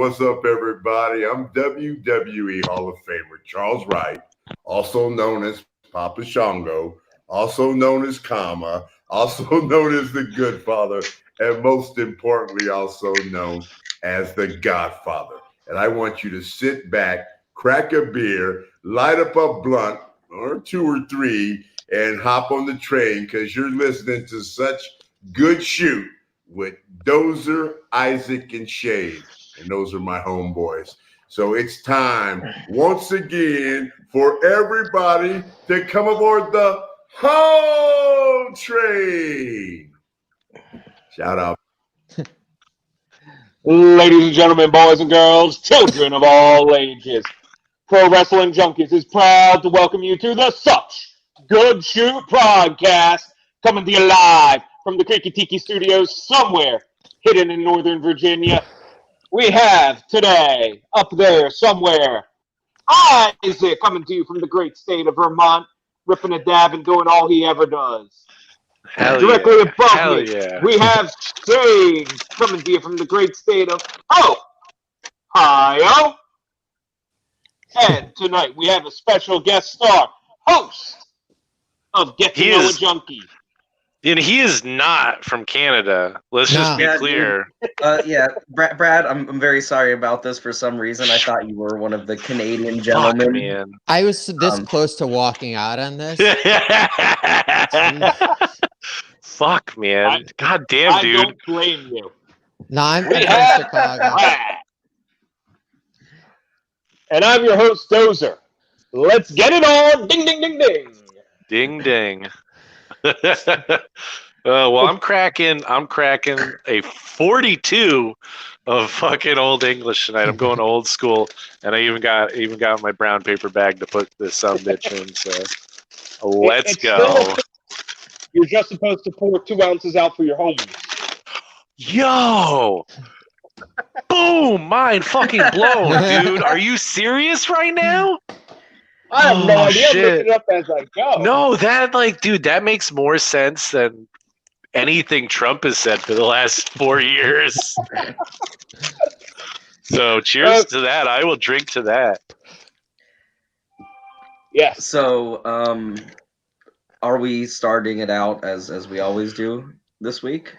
what's up, everybody? I'm WWE Hall of Famer Charles Wright, also known as Papa Shango, also known as Kama, also known as the Good Father, and most importantly, also known as the Godfather. And I want you to sit back, crack a beer, light up a blunt or two or three, and hop on the train because you're listening to such good shoot with Dozer, Isaac, and Shade. And those are my homeboys. So it's time once again for everybody to come aboard the home train. Shout out. Ladies and gentlemen, boys and girls, children of all ages, Pro Wrestling Junkies is proud to welcome you to the Such Good Shoot podcast, coming to you live from the Creaky Tiki Studios somewhere hidden in Northern Virginia. We have today, up there somewhere, Isaac coming to you from the great state of Vermont, ripping a dab and doing all he ever does. Hell Directly yeah. above Hell me, yeah. we have Shade coming to you from the great state of Ohio. And tonight we have a special guest star, host of Get to Know a Junkie. And he is not from Canada. Let's just be clear. Yeah, Brad, I'm very sorry about this. For some reason, I thought you were one of the Canadian gentlemen. Fuck, man. I was this close to walking out on this. Fuck, man. God damn, dude. I don't blame you. No, I'm We from have Chicago. Brad. And I'm your host, Dozer. Let's get it on. Ding, ding, ding, ding. Ding, ding. Well, I'm cracking a 42 of fucking Old English tonight. I'm going old school, and I even got my brown paper bag to put this son bitch in. So let's go. You're just supposed to pour 2 ounces out for your homies. Yo! Boom! Mind fucking blown, dude. Are you serious right now? I have no idea. I'm Shit. looking it up as I go. No, dude, that makes more sense than anything Trump has said for the last 4 years. So cheers to that. I will drink to that. Yes. So, are we starting it out as we always do this week?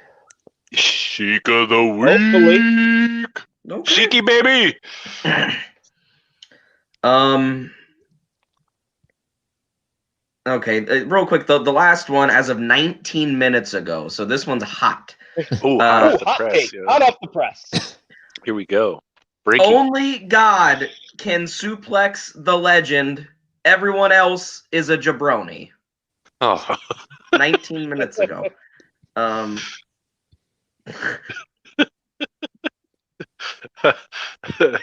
Chic of the week. Okay. Cheeky baby. Okay, real quick, the last one as of 19 minutes ago. So this one's hot. Ooh, hot off the hot press. take. Yeah. Hot off the press. Here we go. Breaking. Only God can suplex the legend. Everyone else is a jabroni. Oh. 19 minutes ago.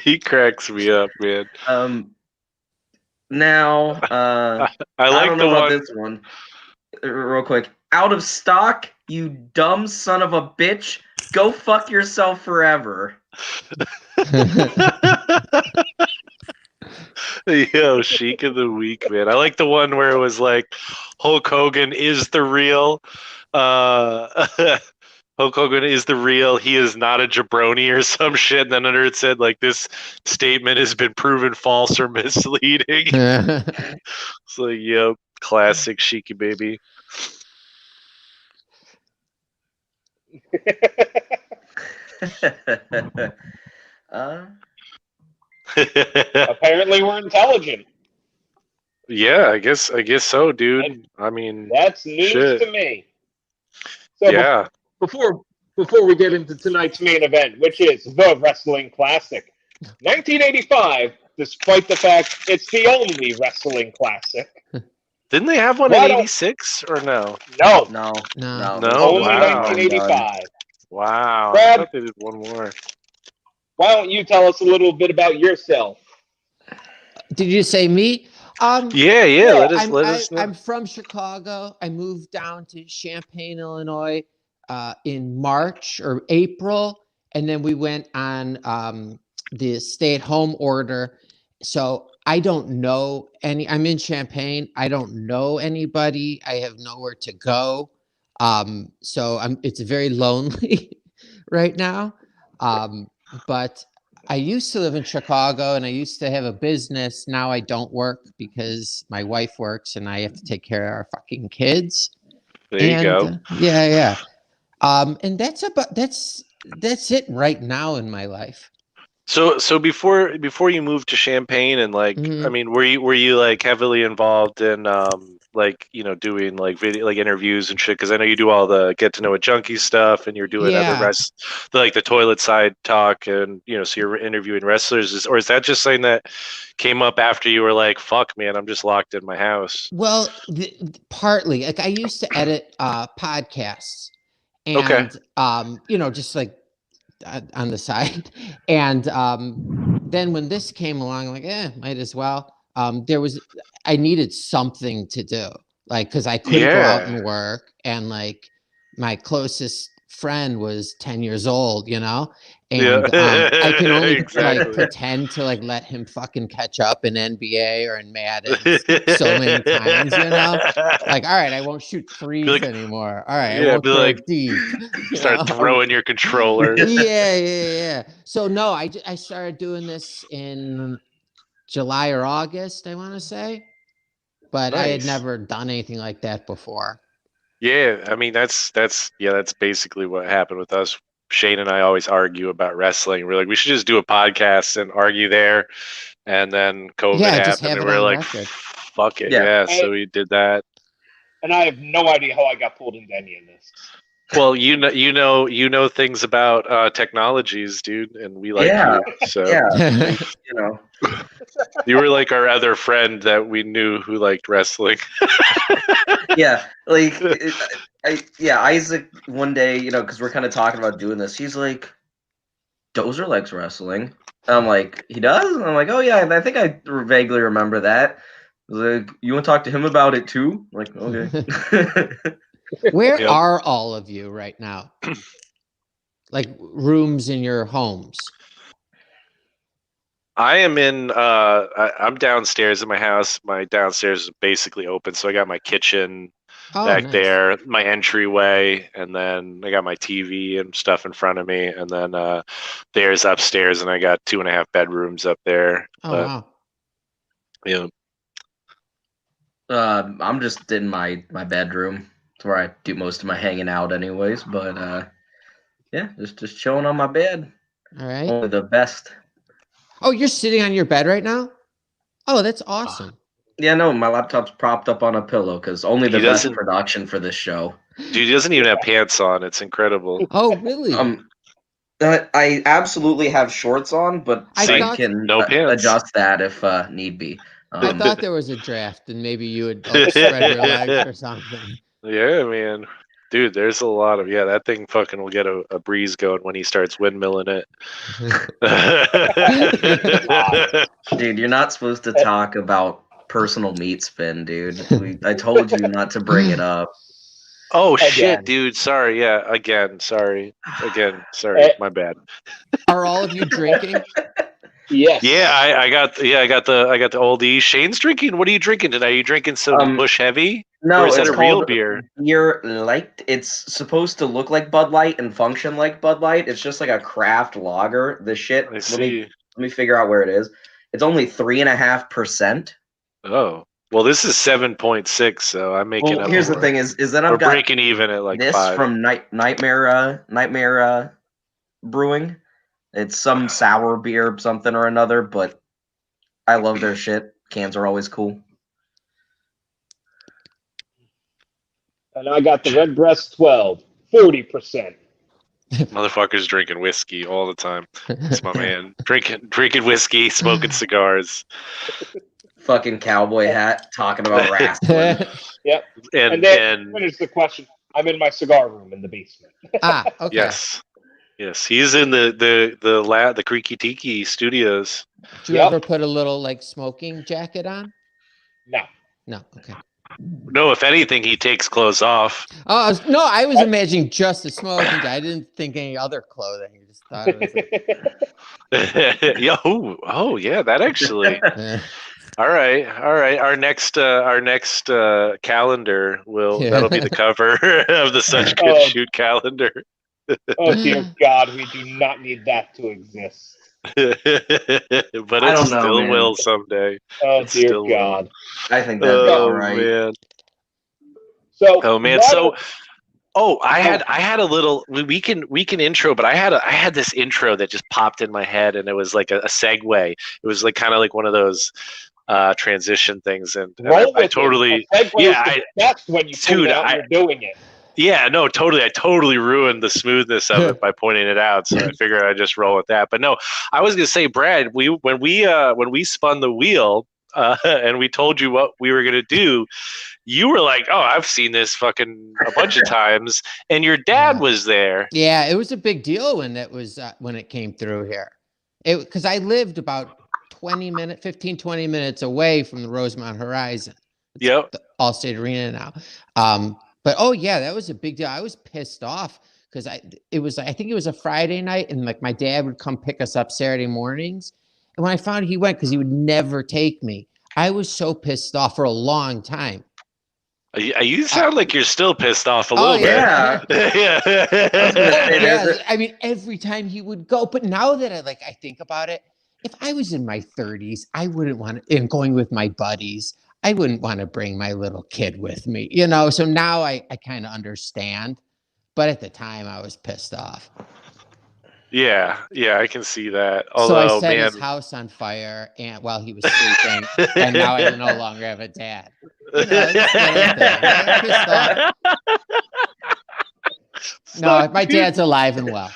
He cracks me up, man. Now, I I like don't the know about one. this one. Real quick. Out of stock, you dumb son of a bitch. Go fuck yourself forever. Yo, Chic of the week, man. I like the one where it was like Hulk Hogan is the real. Hulk Hogan is the real. He is not a jabroni or some shit. And then under it said like this statement has been proven false or misleading. It's like, yep, classic Chicy baby. Apparently, we're intelligent. Yeah, I guess so, dude. And I mean, that's news shit. to me. So Yeah. Before we get into tonight's main event, which is the Wrestling Classic, 1985, despite the fact it's the only wrestling classic. Didn't they have one Why in don't- '86 or no? No, No. No, only wow. 1985. Wow. Brad? I thought they did one more. Why don't you tell us a little bit about yourself? Did you say me? Yeah. Let us know. I'm from Chicago. I moved down to Champaign, Illinois, in March or April, and then we went on the stay-at-home order. So I don't know I'm in Champaign. I don't know anybody. I have nowhere to go. So it's very lonely right now. But I used to live in Chicago and I used to have a business. Now I don't work because my wife works and I have to take care of our fucking kids. There you go. Yeah. And that's it right now in my life. So before you moved to Champaign and like, Mhm. I mean, were you like heavily involved in like, you know, doing like video like interviews and shit? Because I know you do all the get to know a junkie stuff, and you're doing other Yeah. like the toilet side talk, and you know, so you're interviewing wrestlers, or is that just something that came up after you were like, fuck, man, I'm just locked in my house? Well, partly like I used to edit podcasts Okay. and you know, just like on the side. And then when this came along, I'm like, might as well. I needed something to do, like, because I couldn't go out Yeah. and work, and like my closest friend was 10 years old, you know, and Yeah. I can only like Exactly. pretend to like let him fucking catch up in NBA or in Madden so many times, you know. Like, all right, I won't shoot threes like- anymore. All right, I Yeah, won't be throw like, deep. You start know? throwing your controller. Yeah. So no, I started doing this in July or August, I want to say, but I had Nice. never done anything like that before. Yeah, I mean that's basically what happened with us. Shane and I always argue about wrestling. We're like, we should just do a podcast and argue there. And then COVID Yeah, just happened, have and it we are on like, record. fuck it, Yeah. yeah. So we did that. And I have no idea how I got pulled into any of this. Well, you know things about technologies, dude, and we like Yeah. you. So Yeah. You know. you were like our other friend that we knew who liked wrestling. Yeah. Like, Isaac one day, you know, because we're kind of talking about doing this. He's like, Dozer likes wrestling. And I'm like, he does? And I'm like, oh yeah, I think I vaguely remember that. Like, you want to talk to him about it too? I'm like, okay. Where Yep. are all of you right now? Like rooms in your homes? I am in. I'm downstairs in my house. My downstairs is basically open, so I got my kitchen back nice. there, my entryway, and then I got my TV and stuff in front of me, and then there's upstairs, and I got 2.5 bedrooms up there. Oh But, wow. yeah, I'm just in my bedroom. It's where I do most of my hanging out anyways. But yeah, just chilling on my bed. All right. Only the best. Oh, you're sitting on your bed right now? Oh, that's awesome. Yeah, no, my laptop's propped up on a pillow because only the He best doesn't- production for this show. dude, he doesn't even have pants on. It's incredible. Oh, really? I absolutely have shorts on, but I I thought- can No pants. adjust that if need be. I thought there was a draft and maybe you would like, spread your legs or something. Yeah, man. Dude, there's a lot of that thing fucking will get a breeze going when he starts windmilling it. Dude, you're not supposed to talk about personal meat spin, dude. I told you not to bring it up. Oh Again. shit, dude. Sorry. Yeah, again. Sorry. My bad. Are all of you drinking? Yes. Yeah, I got the oldie. Shane's drinking. What are you drinking tonight? Are you drinking some Bush Heavy? No, Or is it's that a real called beer? Beer Light. It's supposed to look like Bud Light and function like Bud Light. It's just like a craft lager. The shit. I Let see. me figure out where it is. It's only 3.5%. Oh, well, this is 7.6, so I'm making Well, up. here's for the it. thing: is that We're I've got breaking even at like this 5. from Nightmare Brewing. It's some sour beer, something or another, but I love their shit. Cans are always cool. And I got the Redbreast 12, 40%. Motherfuckers drinking whiskey all the time. That's my man. Drinking whiskey, smoking cigars, Fucking cowboy hat, talking about wrestling. Yep. and then finish the question. I'm in my cigar room in the basement. Okay. Yes, he's in the Creaky Tiki Studios. Do you Yep. ever put a little like smoking jacket on? No. No. Okay. No, if anything, he takes clothes off. Oh I was imagining just the smoking jacket. I didn't think any other clothing. I just thought it was like, Yeah. Oh, yeah. That actually. All right. Our next calendar that'll be the cover of the Such Good Oh. Shoot calendar. Oh, dear God, we do not need that to exist. but I it don't know, still man. will someday. Oh It dear still will. God. I think that'd be all right. Man. So Oh man. why So don't- I had a little. We can intro, but I had this intro that just popped in my head, and it was like a segue. It was like kind of like one of those transition things, and roll I with totally. it. A segue Yeah, is the best when you dude, point out you're doing it. Yeah, no, totally. I totally ruined the smoothness of it by pointing it out. So I figured I'd just roll with that. But no, I was gonna say, Brad, when we spun the wheel and we told you what we were gonna do, you were like, "Oh, I've seen this fucking a bunch of times," and your dad Yeah. was there. Yeah, it was a big deal when it came through here. Because I lived about 20 minutes away from the Rosemont Horizon. It's Yep. the Allstate Arena now. But oh yeah, that was a big deal. I was pissed off because I think it was a Friday night, and like my dad would come pick us up Saturday mornings. And when I found he went, because he would never take me, I was so pissed off for a long time. You sound like you're still pissed off a little bit. Yeah. Yeah. I was gonna say, there's Yeah, I mean, every time he would go, but now that I think about it, if I was in my 30s, I wouldn't want to, and going with my buddies, I wouldn't want to bring my little kid with me, you know? So now I kind of understand, but at the time I was pissed off. Yeah, I can see that. So I Although, set man, his house on fire and while he was sleeping, and now I no longer have a dad. You know, it's a little thing. I'm pissed off. No, my dad's alive and well.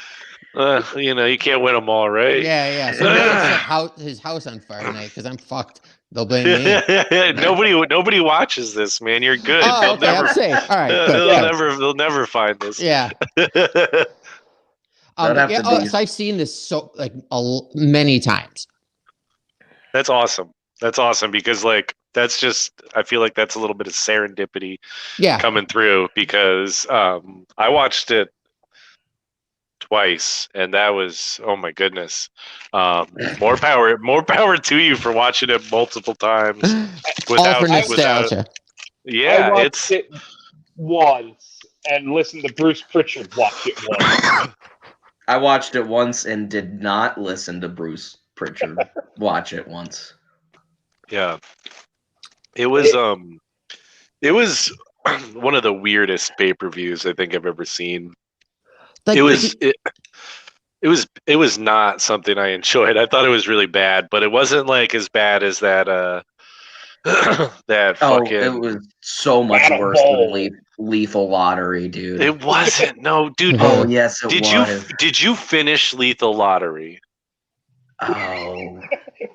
you can't win them all, right? Yeah. So maybe set his house on fire tonight because I'm fucked. They'll blame me. Nobody watches this, man. You're good. Oh, okay. I'm safe. All right. Good. They'll never find this. Yeah. So I've seen this many times. That's awesome. That's awesome because that's just, I feel like that's a little bit of serendipity coming through because I watched it twice and that was, oh my goodness. More power to you for watching it multiple times All for nostalgia. Yeah, I watched it once and listened to Bruce Pritchard watch it once. I watched it once and did not listen to Bruce Pritchard watch it once. Yeah. It was one of the weirdest pay-per-views I think I've ever seen. It was not something I enjoyed. I thought it was really bad, but it wasn't like as bad as that that fucking. It was so much worse than Lethal Lottery, dude. It wasn't. No, dude. Oh yes, it was. Did you finish Lethal Lottery? Oh,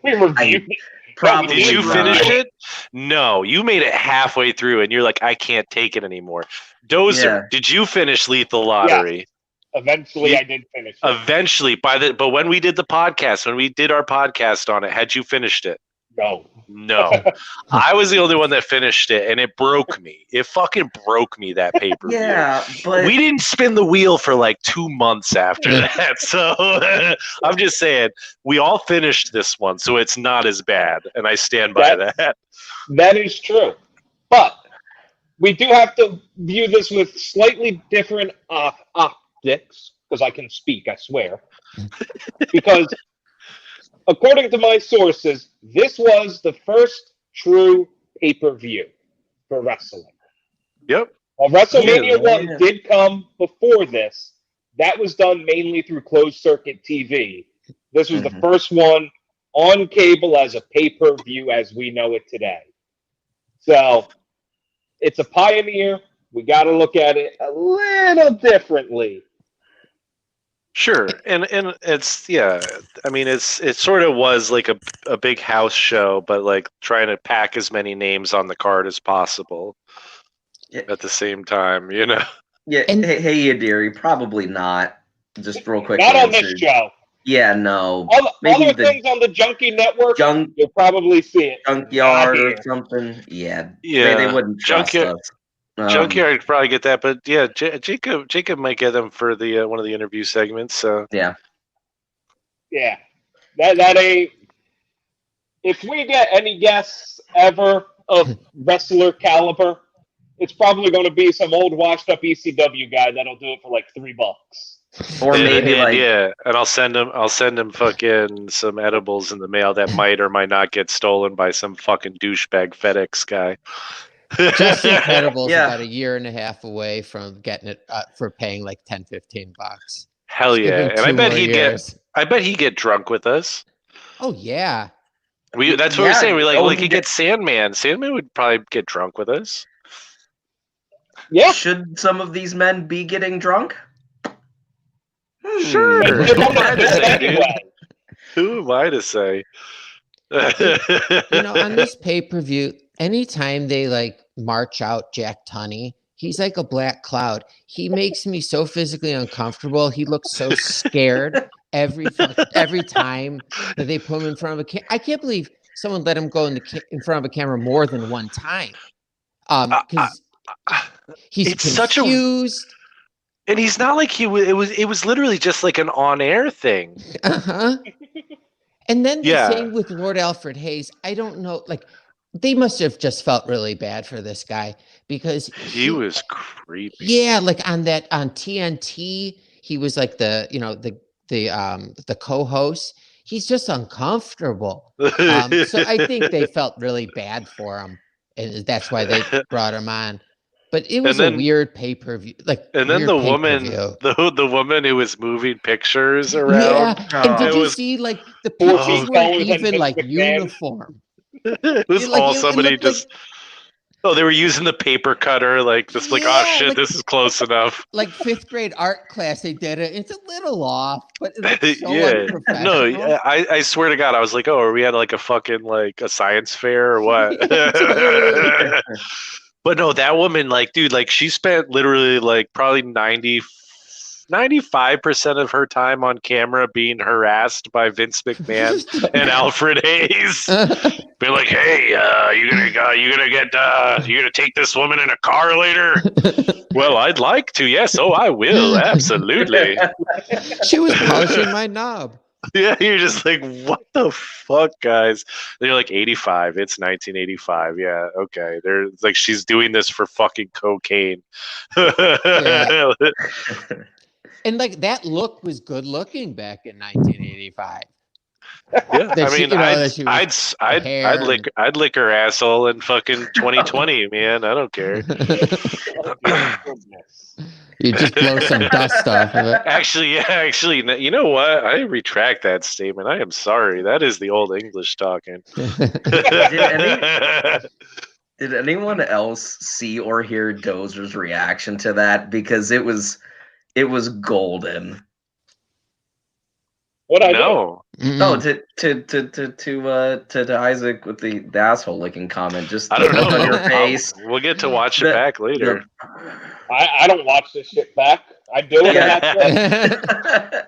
we reviewed it. Probably. Did you finish it? No, you made it halfway through, and you're like, I can't take it anymore. Dozer, did you finish Lethal Lottery? Yeah. Eventually, I did finish it. Eventually, but when we did our podcast on it, had you finished it? No. I was the only one that finished it, and it broke me. It fucking broke me, that pay-per-view. Yeah, but we didn't spin the wheel for like 2 months after that. So I'm just saying, we all finished this one, so it's not as bad, and I stand by that. That is true. But we do have to view this with slightly different optics, because I can speak, I swear. Because according to my sources, this was the first true pay-per-view for wrestling. Yep. While WrestleMania 1 did come before this, that was done mainly through closed-circuit TV. This was the first one on cable as a pay-per-view as we know it today. So, it's a pioneer. We got to look at it a little differently. Sure, and it's I mean it sort of was like a big house show, but like trying to pack as many names on the card as possible at the same time, you know. Yeah, hey Adiri, probably not. Just real quick. Not on this show. Yeah, no. Other things on the Junkie Network, you'll probably see it. Junkyard or something. Yeah. They wouldn't trust us. Junkyard could probably get that, but yeah, Jacob might get them for the one of the interview segments. So yeah, that ain't. If we get any guests ever of wrestler caliber, it's probably going to be some old washed up ECW guy that'll do it for like $3. Or maybe and I'll send him fucking some edibles in the mail that might or might not get stolen by some fucking douchebag FedEx guy. Justin Credible's Yeah. about a year and a half away from getting it for paying like $10-15. Hell Just give yeah! him And I 2 bet more he'd years. get drunk with us. Oh yeah. That's what we're saying. We he could get Sandman. Sandman would probably get drunk with us. Yeah. Should some of these men be getting drunk? Sure. They Who did am I not to do it say, dude? anyway. Who am I to say? You know, on this pay-per-view, anytime they like march out Jack Tunney, he's like a black cloud. He makes me so physically uncomfortable. He looks so scared every time that they put him in front of a camera. I can't believe someone let him go in front of a camera more than one time. Because he's it's such a- confused. And he's not like he was. It was literally just like an on-air thing. Uh-huh. And then the Yeah. same with Lord Alfred Hayes. I don't know, like they must have just felt really bad for this guy because He was creepy. yeah, like on TNT, he was like the co-host. He's just uncomfortable. So I think they felt really bad for him, and that's why they brought him on. But it was a weird pay-per-view. And then the woman who was moving pictures around. Yeah, and did it you was- see like the Four pictures feet weren't taller than even Vince like McMahon. uniform. It was Like, all it somebody looked just. Oh, they were using the paper cutter, like this. Like, oh Yeah, shit, like- this is close enough. Like 5th grade art class, they did it. It's a little off, but it looks so Yeah, unprofessional. no, I swear to God, I was like, oh, are we at like a fucking like a science fair or what? Totally. But no, that woman, like, dude, like she spent literally like probably 95% of her time on camera being harassed by Vince McMahon and Alfred Hayes. Be like, hey, you gonna take this woman in a car later? Well, I'd like to. Yes, oh, I will. Absolutely. She was polishing my knob. Yeah, you're just like, what the fuck, guys? They're like 85. It's 1985. Yeah, okay. They're like, she's doing this for fucking cocaine. Yeah. And like that look was good looking back in 1985. Yeah, That I she- mean, you know, that she was hair I'd lick her asshole in fucking 2020, man. I don't care. You just blow some dust off of it. Actually, you know what? I retract that statement. I am sorry. That is the old English talking. Did anyone else see or hear Dozer's reaction to that? Because it was golden. What I do? No. No, to Isaac with the asshole licking comment. Just I don't the look know. on your face. We'll get to watch it back later. I don't watch this shit back. I do it. Yeah. And that's it.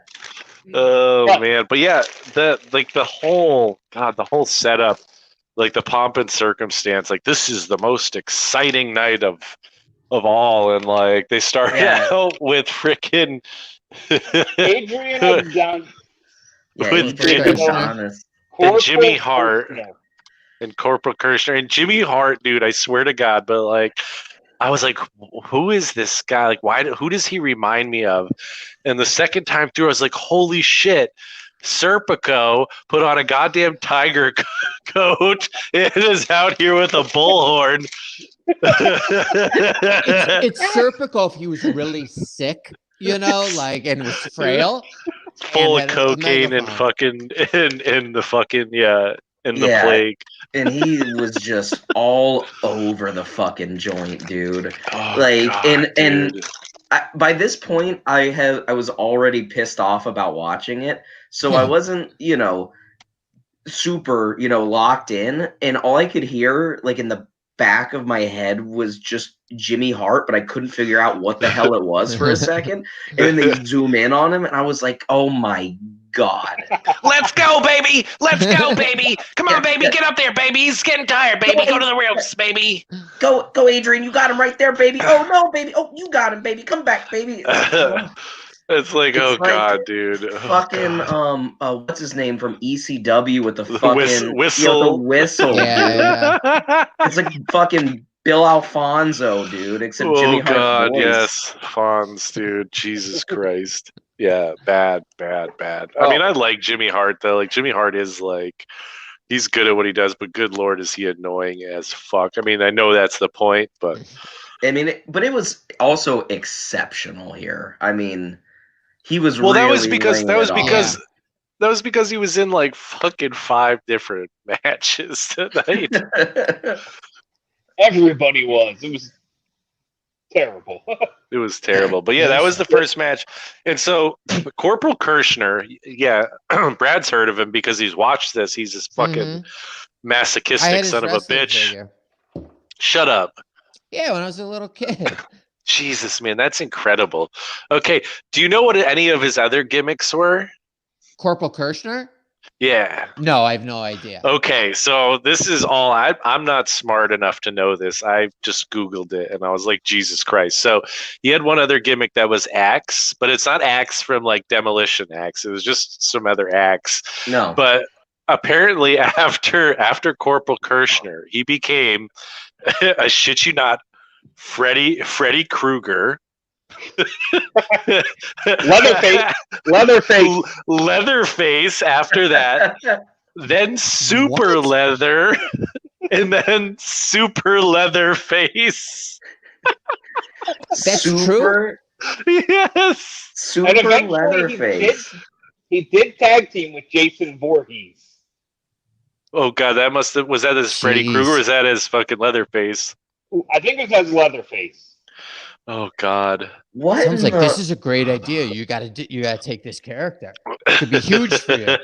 Oh But- man, but yeah, the whole setup, like the pomp and circumstance, like this is the most exciting night of all, and like they start out with freaking Adrian has done Yeah, With Adrian Jacob Shaughnessy. And Jimmy corporate Hart. personnel. and Corporal Kirshner and Jimmy Hart, dude. I swear to God, but like, I was like, who is this guy? Like, who does he remind me of? And the second time through, I was like, holy shit. Serpico put on a goddamn tiger coat and is out here with a bullhorn. It's Serpico if he was really sick, like, and was frail. Full of And had a cocaine and megaphone. fucking in the fucking in the Yeah. plague. And he was just all over the fucking joint, dude. Oh, Like, God, and dude. by this point, I was already pissed off about watching it, so I wasn't, super, locked in, and all I could hear, like in the back of my head, was just Jimmy Hart, but I couldn't figure out what the hell it was for a second, and then they zoom in on him, and I was like, oh my God. Let's go, baby! Let's go, baby! Come on, baby, get up there, baby! He's getting tired, baby. Go to the ropes, baby. Go, Adrian, you got him right there, baby. Oh no, baby. Oh, you got him, baby. Come back, baby. It's like, It's oh like God, dude. Oh, Fucking God. what's his name from ECW with the The fucking whistle. the whistle, Yeah, dude. It's like fucking Bill Alfonso, dude. Except Jimmy Oh Hart's God, voice. yes, Fonz, dude. Jesus Christ. Yeah, bad. I mean, I like Jimmy Hart though. Like Jimmy Hart is like, he's good at what he does, but good lord, is he annoying as fuck. I mean, I know that's the point, but I mean, but it was also exceptional here. I mean, he was well, really laying it off. that was because he was in like fucking 5 different matches tonight. Everybody was. It was terrible. It was terrible. But yeah, that was the first match. And so Corporal Kirshner, yeah, Brad's heard of him because he's watched this. He's this fucking masochistic son of a bitch. Figure. Shut up. Yeah, when I was a little kid. Jesus, man, that's incredible. Okay, do you know what any of his other gimmicks were? Corporal Kirshner? Yeah. No, I have no idea. Okay, so this is all I'm not smart enough to know this. I just Googled it and I was like, Jesus Christ. So he had one other gimmick that was Axe, but it's not Axe from like Demolition Axe. It was just some other Axe. No. But apparently after Corporal Kirshner, he became, I shit you not, Freddy Krueger. Leatherface after that, then Super Leather, and then Super Leatherface. That's true. Yes. Super Leatherface. He did tag team with Jason Voorhees. Oh god, was that his Freddy Krueger, or is that his fucking Leatherface? I think it was Leatherface. Oh god. What? Sounds like this is a great idea. You gotta take this character. It could be huge for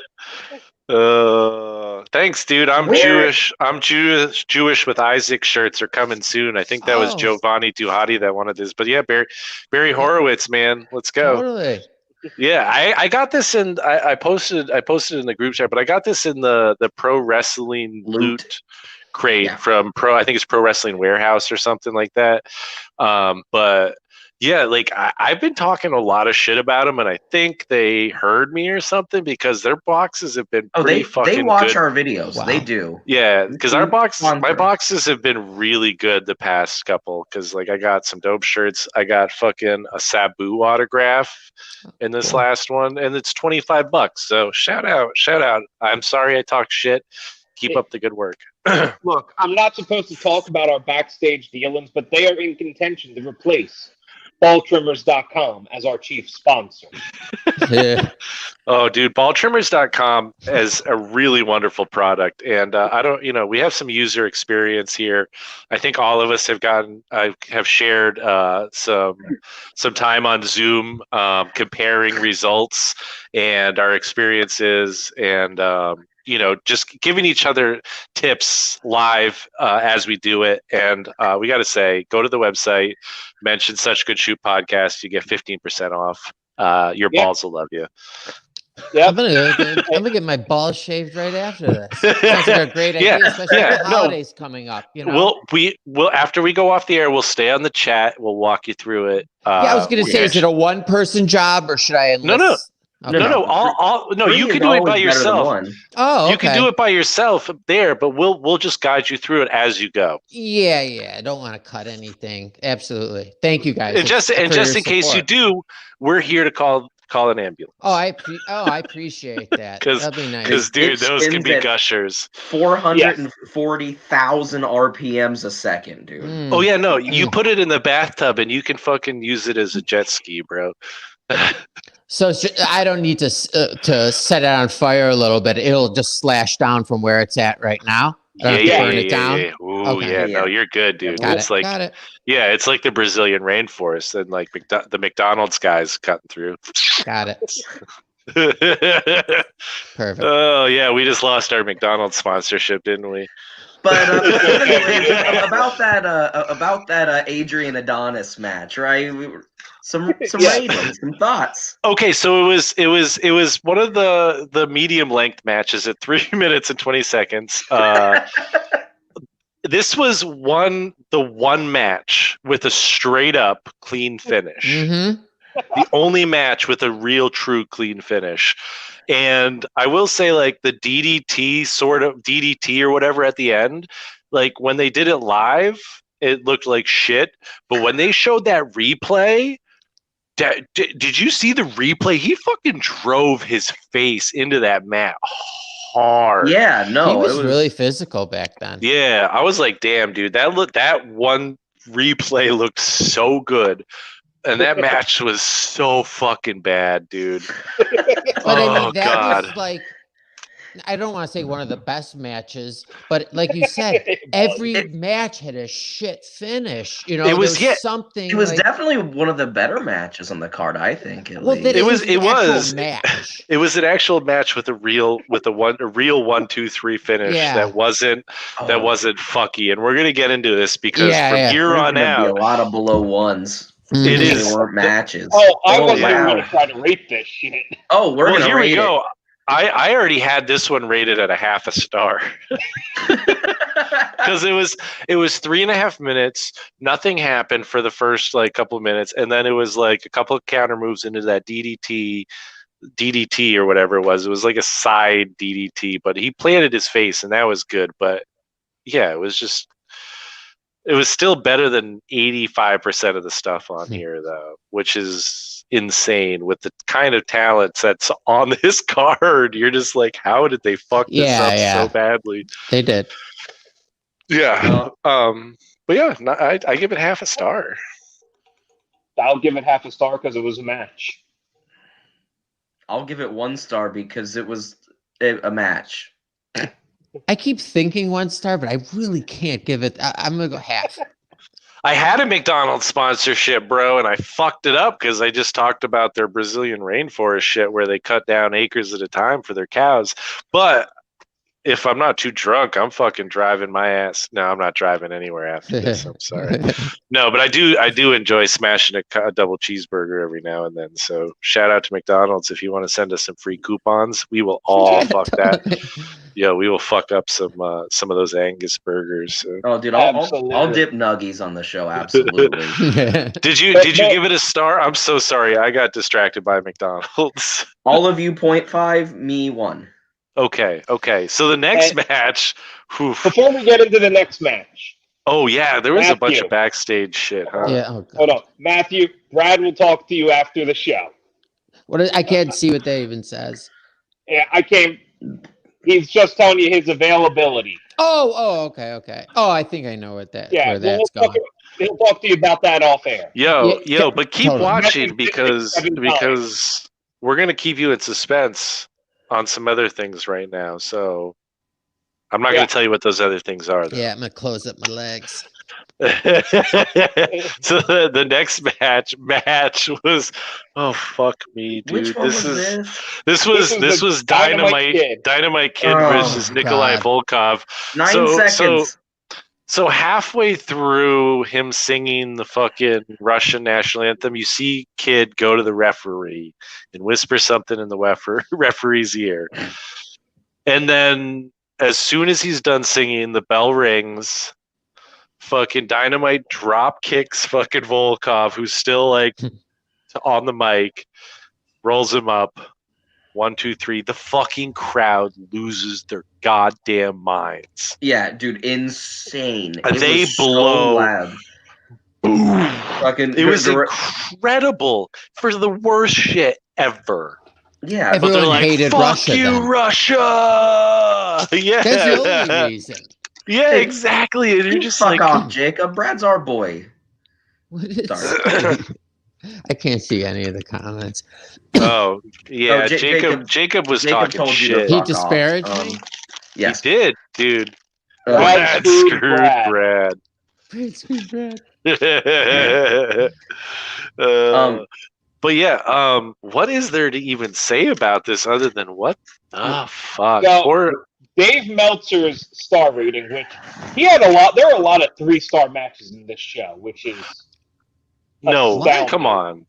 you. Thanks, dude. I'm Jewish. I'm Jewish with Isaac shirts are coming soon. I think that was Giovanni Duhati that wanted this. But yeah, Barry Horowitz, man. Let's go. Totally. Yeah, I got this in I posted in the group chat, but I got this in the pro wrestling loot crate from I think it's Pro Wrestling Warehouse or something like that. But yeah, like I've been talking a lot of shit about them, and I think they heard me or something because their boxes have been pretty fucking good. They watch our videos. Wow. They do. Yeah, because my boxes have been really good the past couple. Because like I got some dope shirts. I got fucking a Sabu autograph in this last one, and it's $25. So shout out. I'm sorry I talked shit. Keep up the good work. Look, I'm not supposed to talk about our backstage dealings, but they are in contention to replace balltrimmers.com as our chief sponsor. Yeah. Oh, dude, balltrimmers.com is a really wonderful product. And we have some user experience here. I think all of us have shared some time on Zoom comparing results and our experiences and, just giving each other tips live as we do it. And we got to say, go to the website, mention Such Good Shoot Podcast. You get 15% off. Your balls will love you. Yeah, I'm gonna get my balls shaved right after this. Sounds like a great idea, especially with the holidays coming up. We'll after we go off the air, we'll stay on the chat. We'll walk you through it. I was gonna say, is it a one-person job or should I enlist? No. Okay. No. You can do it by yourself. Oh, okay. You can do it by yourself there, but we'll just guide you through it as you go. Yeah. I don't want to cut anything. Absolutely. Thank you guys. And just in case you do, we're here to call an ambulance. I appreciate that. That'd be nice. Because dude, those can be gushers. 440,000 RPMs a second, dude. Oh yeah, no. You put it in the bathtub and you can fucking use it as a jet ski, bro. So I don't need to set it on fire a little bit. It'll just slash down from where it's at right now. Burn it down. Yeah. Ooh, okay. No, you're good, dude. Got it's it. Yeah, it's like the Brazilian rainforest and like the McDonald's guys cutting through. Got it. Perfect. Oh yeah, we just lost our McDonald's sponsorship, didn't we? But anyway, about that Adrian Adonis match, right? Some ratings, some thoughts. Okay, so it was one of the medium length matches at 3 minutes and 20 seconds. This was the one match with a straight up clean finish. Mm-hmm. The only match with a real true clean finish. And I will say, like, the DDT or whatever at the end, like when they did it live, it looked like shit. But when they showed that replay, Did you see the replay? He fucking drove his face into that mat hard. Yeah, no, he was, it was really physical back then. Yeah, I was like, damn, dude, that one replay looked so good. And that match was so fucking bad, dude. But I Oh, mean, that God. was like, I don't want to say one of the best matches, but like you said, every match had a shit finish. You know, It was- there yeah, something. it was like, definitely one of the better matches on the card, I think. At well, least. then It was- an it actual was. match. It was an actual match with a real 1-2-3 finish Yeah. that wasn't fucky. And we're gonna get into this because Yeah, from yeah. here There's on gonna be a out, lot of below ones. It If is- they weren't matches. Oh, I Oh, wasn't even wow. going to try to rate this shit. Oh, we're well, gonna here we rate go. I already had this one rated at a 0.5 star. it. Because it was 3.5 minutes, nothing happened for the first like couple of minutes, and then it was like a couple of counter moves into that DDT or whatever it was. It was like a side DDT, but he planted his face, and that was good. But yeah, it was still better than 85% of the stuff on here, though, which is insane with the kind of talents that's on this card. You're just like, how did they fuck this up so badly? They did. Yeah. But yeah, I give it 0.5 star. I'll give it 0.5 star because it was a match. I'll give it 1 star because it was a match. I keep thinking 1 star, but I really can't give it. I'm gonna go half. I had a McDonald's sponsorship, bro, and I fucked it up because I just talked about their Brazilian rainforest shit where they cut down acres at a time for their cows. But if I'm not too drunk, I'm fucking driving my ass. No, I'm not driving anywhere after this. I'm sorry. No, but I do enjoy smashing a double cheeseburger every now and then. So shout out to McDonald's if you want to send us some free coupons. We will all fuck that. Yeah, we will fuck up some of those Angus burgers. So. Oh, dude, I'll Absolutely. dip nuggies on the show. Absolutely. Did you give it a star? I'm so sorry. I got distracted by McDonald's. All of you 0.5, me 1. Okay. So the next match. Oof. Before we get into the next match, Oh yeah, there was a bunch Matthew. of backstage shit, huh? Yeah. Oh, hold God. on. Matthew, Brad will talk to you after the show. I can't see what that even says. Yeah, he's just telling you his availability. Oh, okay. Oh, I think I know where Yeah, that's going. He'll talk to you about that off air. Yo, Yeah, but keep totally. watching because $7. we're gonna keep you in suspense on some other things right now. So I'm not gonna tell you what those other things are. Though. Yeah, I'm gonna close up my legs. So the next match was fuck me, dude. Which one was this? This was Dynamite Kid Oh, versus Nikolai Volkov. 9 seconds. So halfway through him singing the fucking Russian national anthem, you see Kid go to the referee and whisper something in the referee's ear. And then as soon as he's done singing, the bell rings. Fucking Dynamite drop kicks fucking Volkov, who's still like on the mic, rolls him up. 1, 2, 3. The fucking crowd loses their goddamn minds. Yeah, dude, insane. They was blow. So loud. Boom. Fucking, It was incredible for the worst shit ever. Yeah, Everyone But they're like, hated fuck Russia you, then. Russia! Yeah. That's the only reason. Yeah, exactly. And you're just fuck like, off, Jacob. Brad's our boy. What is- Sorry. I can't see any of the comments. oh, yeah. Oh, Jacob was Jacob talking told you to shit. He fuck disparaged off. me? Yes. He did, dude. Brad Brad screwed screwed Brad. Brad. Brad. But yeah, what is there to even say about this other than what the fuck? So, Dave Meltzer's star rating, which he had a lot. There are a lot of 3-star matches in this show, which is astounding. Come on.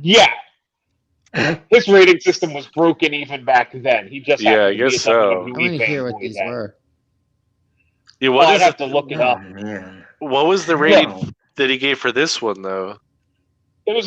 Yeah. His rating system was broken even back then. He just Yeah, I happened to be guess a so. I WWE want to hear what fanboy these then. were. Yeah, Well, what I'd is have it? to look it Oh, up. man. What was the rating that he gave for this one though? This was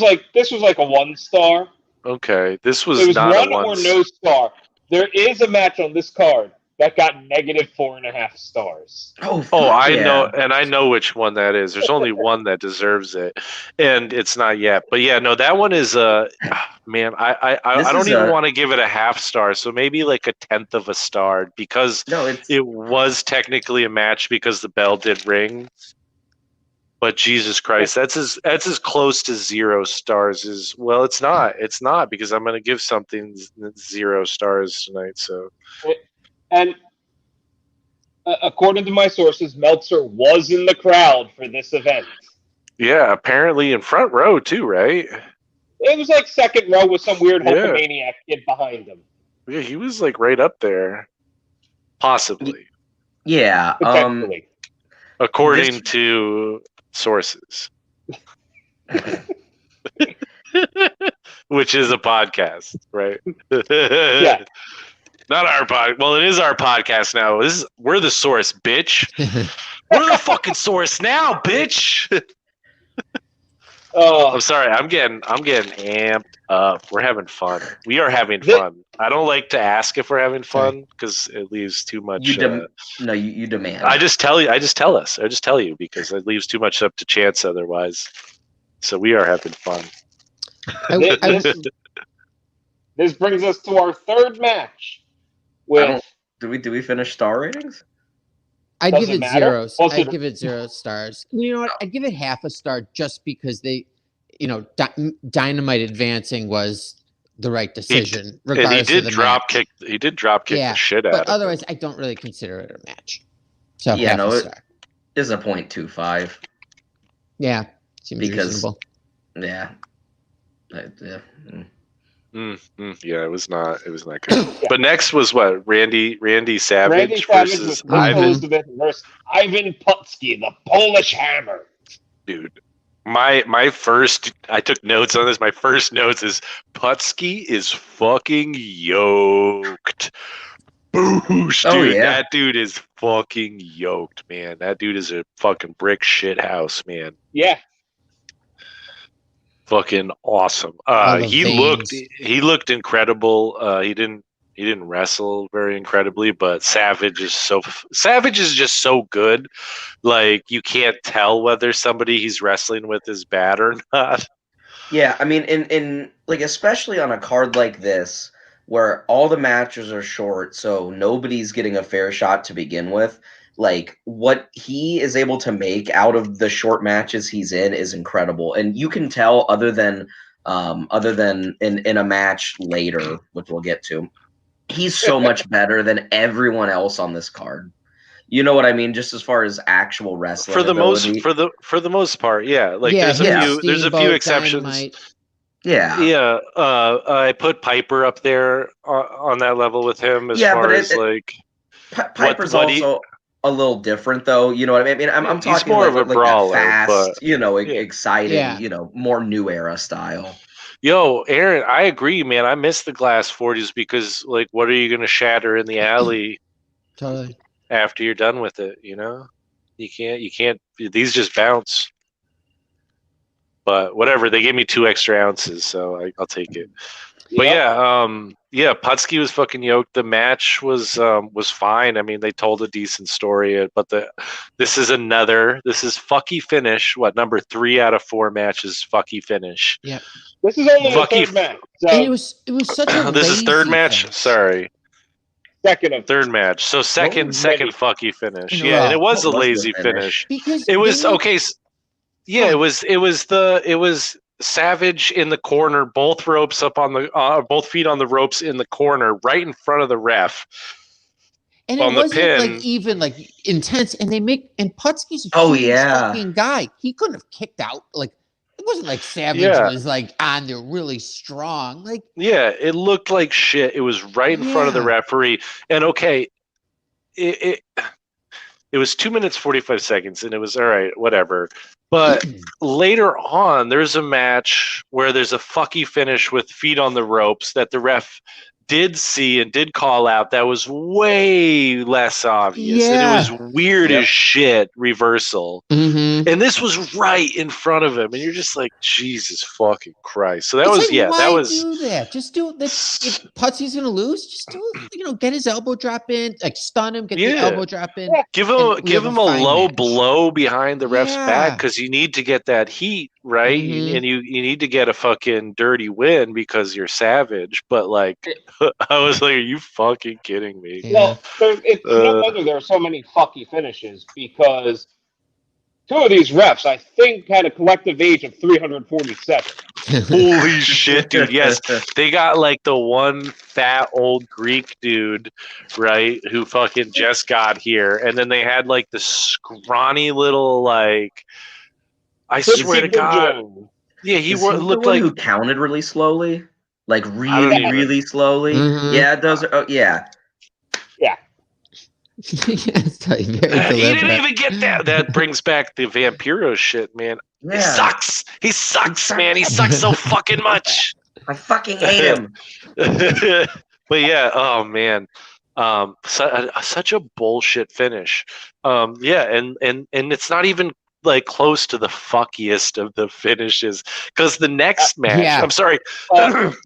like a 1-star. Okay, this was It was not 1 a or one. no star. There is a match on this card that got negative 4.5 stars. Oh, Oh, fuck I yeah. know, and I know which one that is. There's only one that deserves it, and it's not yet. But yeah, no, that one is man. This I don't is even a- want to give it a half star, so maybe like a tenth of a star because No, it's it was technically a match because the bell did ring. But Jesus Christ, that's as close to 0 stars as well. It's not because I'm going to give something 0 stars tonight. So And according to my sources, Meltzer was in the crowd for this event. yeah, apparently in front row too, right? It was like second row with some weird Yeah. Hulkamaniac kid behind him. Yeah, he was like right up there, possibly, yeah. Potentially. according to sources, which is a podcast, right? Yeah. Not our pod. Well, it is our podcast now. We're the source, bitch. We're the fucking source now, bitch. I'm sorry. I'm getting amped up. We're having fun. We are having fun. I don't like to ask if we're having fun because it leaves too much. You demand. I just tell you. I just tell you because it leaves too much up to chance otherwise. So we are having fun. This brings us to our third match. With Do we finish star ratings? I'd Does give it it matter? zeros. Also- I'd give it 0 stars. You know what? I'd give it half a star just because they, Dynamite advancing was the right decision, And regardless he did of the drop match. kick. He did drop kick Yeah, the shit out But of him. otherwise, I don't really consider it a match. So Yeah, half no, a it- star. Is a 0.25. Yeah, seems Because- reasonable. Yeah. Yeah, it was not good. But next was what? Randy Savage Randy Savage versus with Chris Ivan. Elizabeth versus Ivan Putski, the Polish Hammer. Dude, my first, I took notes on this. My first notes is Putski is fucking yoked. Boosh, dude. Oh, yeah. That dude is fucking yoked, man. That dude is a fucking brick shit house, man. Yeah. Fucking awesome. All the He looked incredible. He didn't wrestle very incredibly, but Savage is just so good. Like you can't tell whether somebody he's wrestling with is bad or not. Yeah, I mean, in like especially on a card like this, where all the matches are short, so nobody's getting a fair shot to begin with. Like what he is able to make out of the short matches he's in is incredible, and you can tell other than in a match later, which we'll get to, he's so much better than everyone else on this card. You know what I mean? Just as far as actual wrestling For the ability. most part, yeah. Like there's a few exceptions. Dynamite. Yeah. Yeah, I put Piper up there on that level with him as far as like Piper's what he- also a little different, though. You know what I mean? I'm He's talking more like, of a like brawler, that fast, but- yeah. exciting, Yeah. More new era style. Yo, Aaron, I agree, man. I miss the glass 40s because, like, what are you going to shatter in the alley Totally. after you're done with it? You know, you can't. These just bounce. But whatever, they gave me 2 extra ounces, so I'll take it. But yeah, Putski was fucking yoked. The match was fine. I mean, they told a decent story, but this is fucky finish. What, number 3 out of 4 matches fucky finish. Yeah. This is only the Fucky- third match. So And it was such a This is third lazy match. finish. Sorry, second of third match. So second was fucky finish. In a Yeah, and row. it was a What was the lazy finish. Because It was then you- okay. Yeah, it was Savage in the corner, both ropes up on the both feet on the ropes in the corner, right in front of the ref. And on it the wasn't pin. like even like intense. And Putski's a Oh, huge yeah. fucking guy. He couldn't have kicked out. Like it wasn't like Savage Yeah. was like on there really strong. Like Yeah, it looked like shit. It was right in front of the Yeah. referee. And okay, it was 2 minutes 45 seconds, and it was all right, whatever. But later on, there's a match where there's a fucky finish with feet on the ropes that the ref did see and did call out. That was way less obvious, and it was weird Yep. as shit reversal. mm-hmm. And this was right in front of him, and you're just like, Jesus fucking Christ. So that It's was, like, yeah, why that was. do that? Just do it. If Putsy's gonna lose, just do it. Get his elbow drop in, like stun him, get the Yeah. elbow drop in. Give and him we have a fine low match. blow behind the ref's back Yeah. because you need to get that heat, right? Mhm. And you need to get a fucking dirty win because you're savage. But like, I was like, are you fucking kidding me? Yeah. Well, it's no wonder there are so many fucky finishes because two of these refs, I think, had a collective age of 347. Holy shit, dude. Yes, they got like the one fat old Greek dude, right, who fucking just got here. And then they had like the scrawny little, like, I swear to God. Joe. Yeah, he Is he looked the one like. who counted really slowly, like don't really, even- really slowly. Mhm. Yeah, those are. Oh, yeah. Yeah. Yes, very He didn't deliberate. even get that. That brings back the Vampiro shit, man. He Yeah. sucks. He sucks, man. He sucks so fucking much. I fucking hate him. But yeah, oh man, such a bullshit finish. Yeah, and it's not even like close to the fuckiest of the finishes because the next match. yeah. I'm sorry,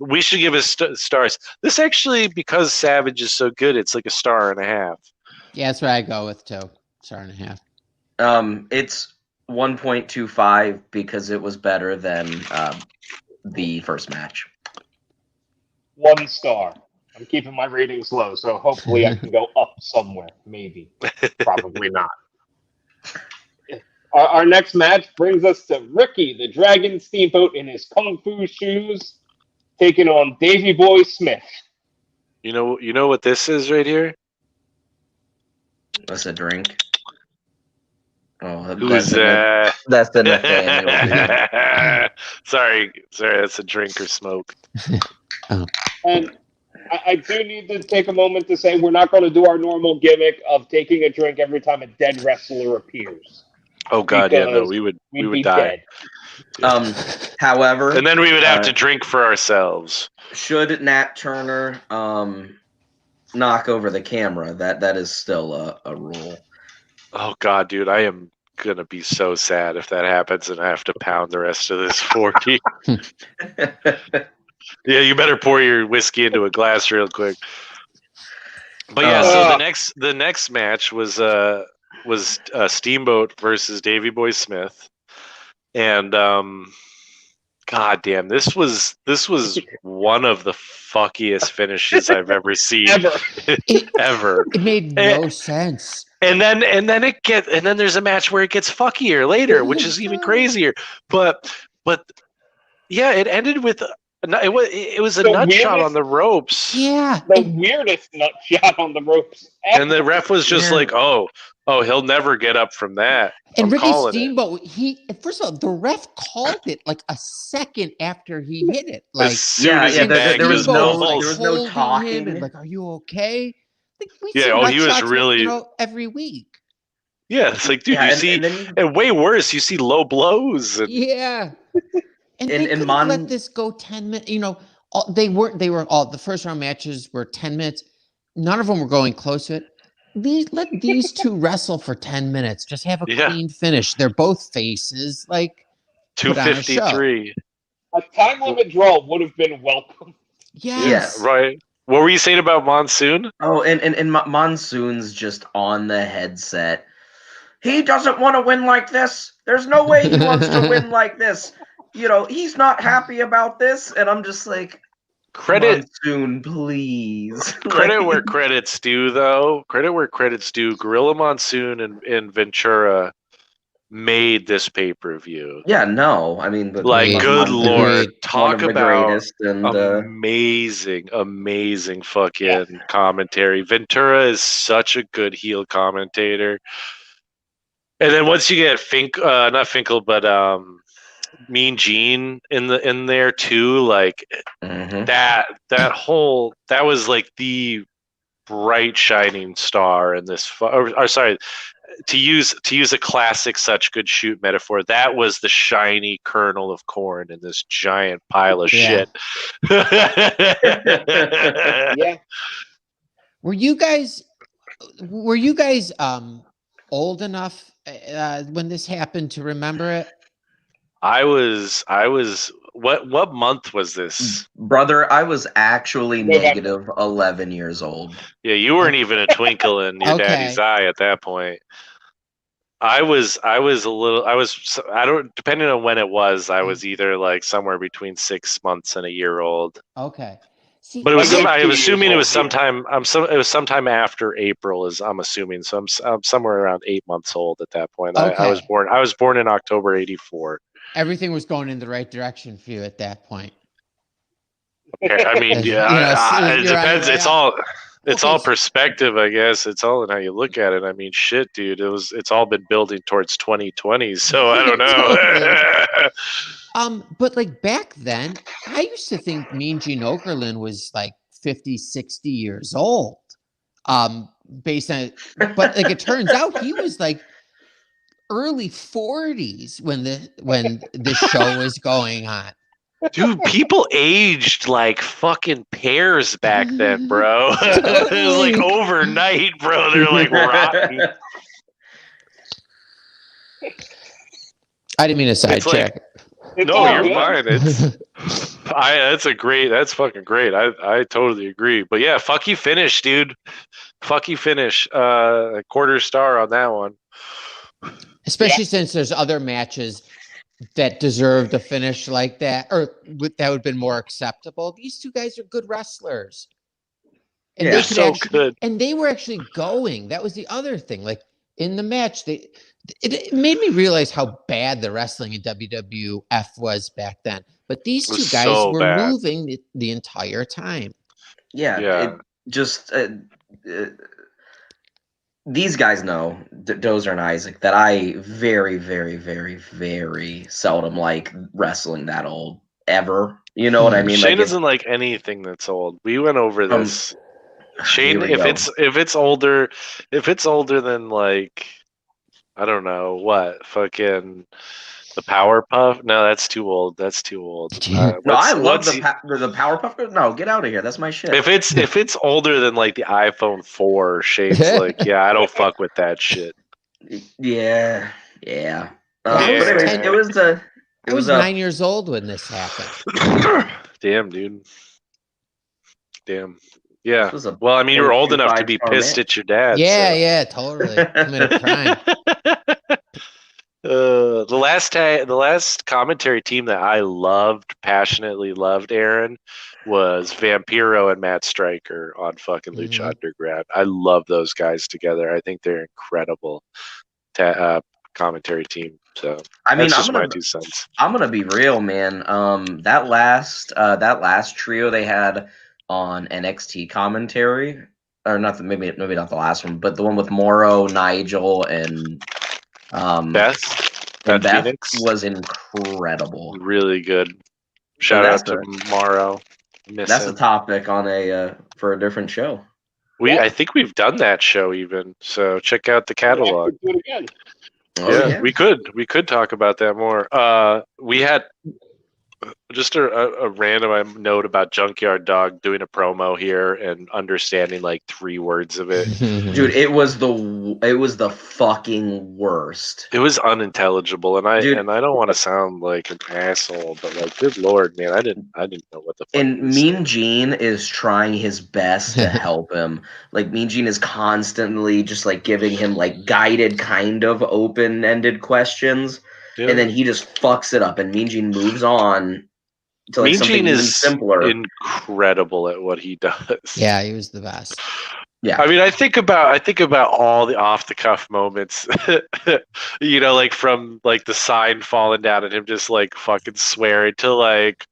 we should give us stars. This actually, because Savage is so good, it's like a star and a half. Yeah, that's what I go with too. Star and a half. It's 1.25 because it was better than the first match. 1 star. I'm keeping my ratings low, so hopefully I can go up somewhere. Maybe. Probably not. Our next match brings us to Ricky, the Dragon Steamboat, in his Kung Fu shoes, taking on Davey Boy Smith. You know what this is right here? That's a drink. Oh, Who's that's the Nathaniel. sorry, that's a drink or smoke. And I do need to take a moment to say we're not going to do our normal gimmick of taking a drink every time a dead wrestler appears. Oh God, yeah, no, Because we would be die. dead. However, And then we would have to drink for ourselves. should Nat Turner knock over the camera, that is still a rule. Oh God, dude, I am gonna be so sad if that happens and I have to pound the rest of this 40. Yeah, you better pour your whiskey into a glass real quick. But yeah, so the next match was Steamboat versus Davey Boy Smith, and God damn, this was one of the fuckiest finishes I've ever seen ever. It made no sense. And then there's a match where it gets fuckier later, which is even crazier. But yeah, it ended with it was a nut shot on the ropes. Yeah. The weirdest nut shot on the ropes ever. And the ref was just like, oh, he'll never get up from that. And I'm Ricky calling Steamboat, first of all, the ref called it like a second after he hit it. it. Like, As soon as he there bagged his was no- balls. there was no holding talking. him and like, are you okay? Like, we Yeah, see oh, nut he was shots, really- every week. Yeah, it's like, dude, Yeah, you and- see, and then- and way worse, you see low blows. And, Yeah. And And- they and could have let this go 10 minutes. They were all, the first round matches were 10 minutes. None of them were going close to it. Let these two wrestle for 10 minutes. Just have a Yeah. clean finish. They're both faces. Like, put on a show. 253. A time limit draw would have been welcome. Yes. Yeah, right. What were you saying about Monsoon? Oh, and Monsoon's just on the headset. He doesn't want to win like this. There's no way he wants to win like this. He's not happy about this. And I'm just like, Credit Monsoon, please. credit where credit's due, though. Credit where credit's due. Gorilla Monsoon and Ventura made this pay-per-view. Yeah, no. I mean, but Like, Agreed. good Agreed. lord. one Talk of the about greatest. And amazing fucking commentary. Ventura is such a good heel commentator. And then once you get not Finkel, but Mean Gene in there too, like mhm. that was like the bright shining star in this. Or sorry, to use a classic Such Good Shoot metaphor, that was the shiny kernel of corn in this giant pile of Yeah. shit. Yeah. Were you guys old enough when this happened to remember it? I was. What month was this? Brother, I was actually November. negative 11 years old. Yeah, you weren't even a twinkle in your daddy's eye at that point. I was a little. I don't. Depending on when it was, I was either like somewhere between 6 months and a year old. Okay. See, But it was. Like I'm 2 assuming years it was old, yeah. sometime. It was sometime after April. I'm assuming. So I'm somewhere around 8 months old at that point. I was Okay. born. I was born in October '84. everything was going in the right direction for you at that point. Okay, I mean, You know, yeah, it you're on your depends. way It's up. all. It's Okay, all so- perspective, I guess. It's all in how you look at it. I mean, shit, dude. It's all been building towards 2020. So I don't know. But like back then, I used to think Mean Gene Okerlund was like 50, 60 years old. Based on, but like it turns out he was like early 40s when this show was going on. Dude, people aged like fucking pears back then, bro. It was like Totally. overnight, bro. They're like rotten. I didn't mean to It's like- sidetrack. It's No, all you're good. fine. That's fucking great. I totally agree. But yeah, fuck you finish, dude. Fuck you finish. Quarter star on that one. Especially since there's other matches that deserve to finish like that, or that would have been more acceptable. These two guys are good wrestlers. And Yeah. they They're could so actually, good. and they were actually going. That was the other thing. Like in the match, it made me realize how bad the wrestling in WWF was back then. But these It two was guys so were bad. moving the entire time. Yeah, Yeah. it just these guys know, Dozer and Isaac, that I very, very, very, very seldom like wrestling that old ever. You know what I mean? Shane Like doesn't like anything that's old. We went over this. Shane, here we if go. it's older than like, I don't know what, fucking the Powerpuff. No, that's too old. That's too old. No, I love what's the Powerpuff Girls. No, get out of here. That's my shit. if it's older than like the iPhone 4, Shane's like, yeah, I don't fuck with that shit. Yeah, yeah. Well, I But was anyways, 10 it was a. I was 9 years old when this happened. Damn, dude. Damn. Yeah. This was a Well, I mean, you were old enough to be 25-star pissed match. at your dad. Yeah, so. yeah, totally. Commit a crime. The last commentary team that I passionately loved, Aaron, was Vampiro and Matt Stryker on fucking Lucha Mhm. Underground. I love those guys together. I think they're incredible commentary team. So I mean, that's just my 2 cents. I'm gonna be real, man. That last trio they had on NXT commentary, or not maybe not the last one, but the one with Morrow, Nigel, and Beth Phoenix was incredible. really good. Shout out to Morrow. That's a topic on for a different show. I think we've done that show even. So check out the catalog. Do it again. Oh, Yeah, we could talk about that more. We had just a random note about Junkyard Dog doing a promo here and understanding like 3 words of it. Dude, it was the fucking worst. It was unintelligible, and I Dude. don't want to sound like an asshole, but like, good lord, man, I didn't know what the fuck. And he was Mean saying. Gene is trying his best to help him. Like Mean Gene is constantly just like giving him like guided kind of open-ended questions. Yeah. And then he just fucks it up, and Mean Gene moves on to like Mean something Gene even is simpler. incredible at what he does. Yeah, he was the best. Yeah, I mean, I think about all the off the cuff moments, you know, like from like the sign falling down and him just like fucking swearing to like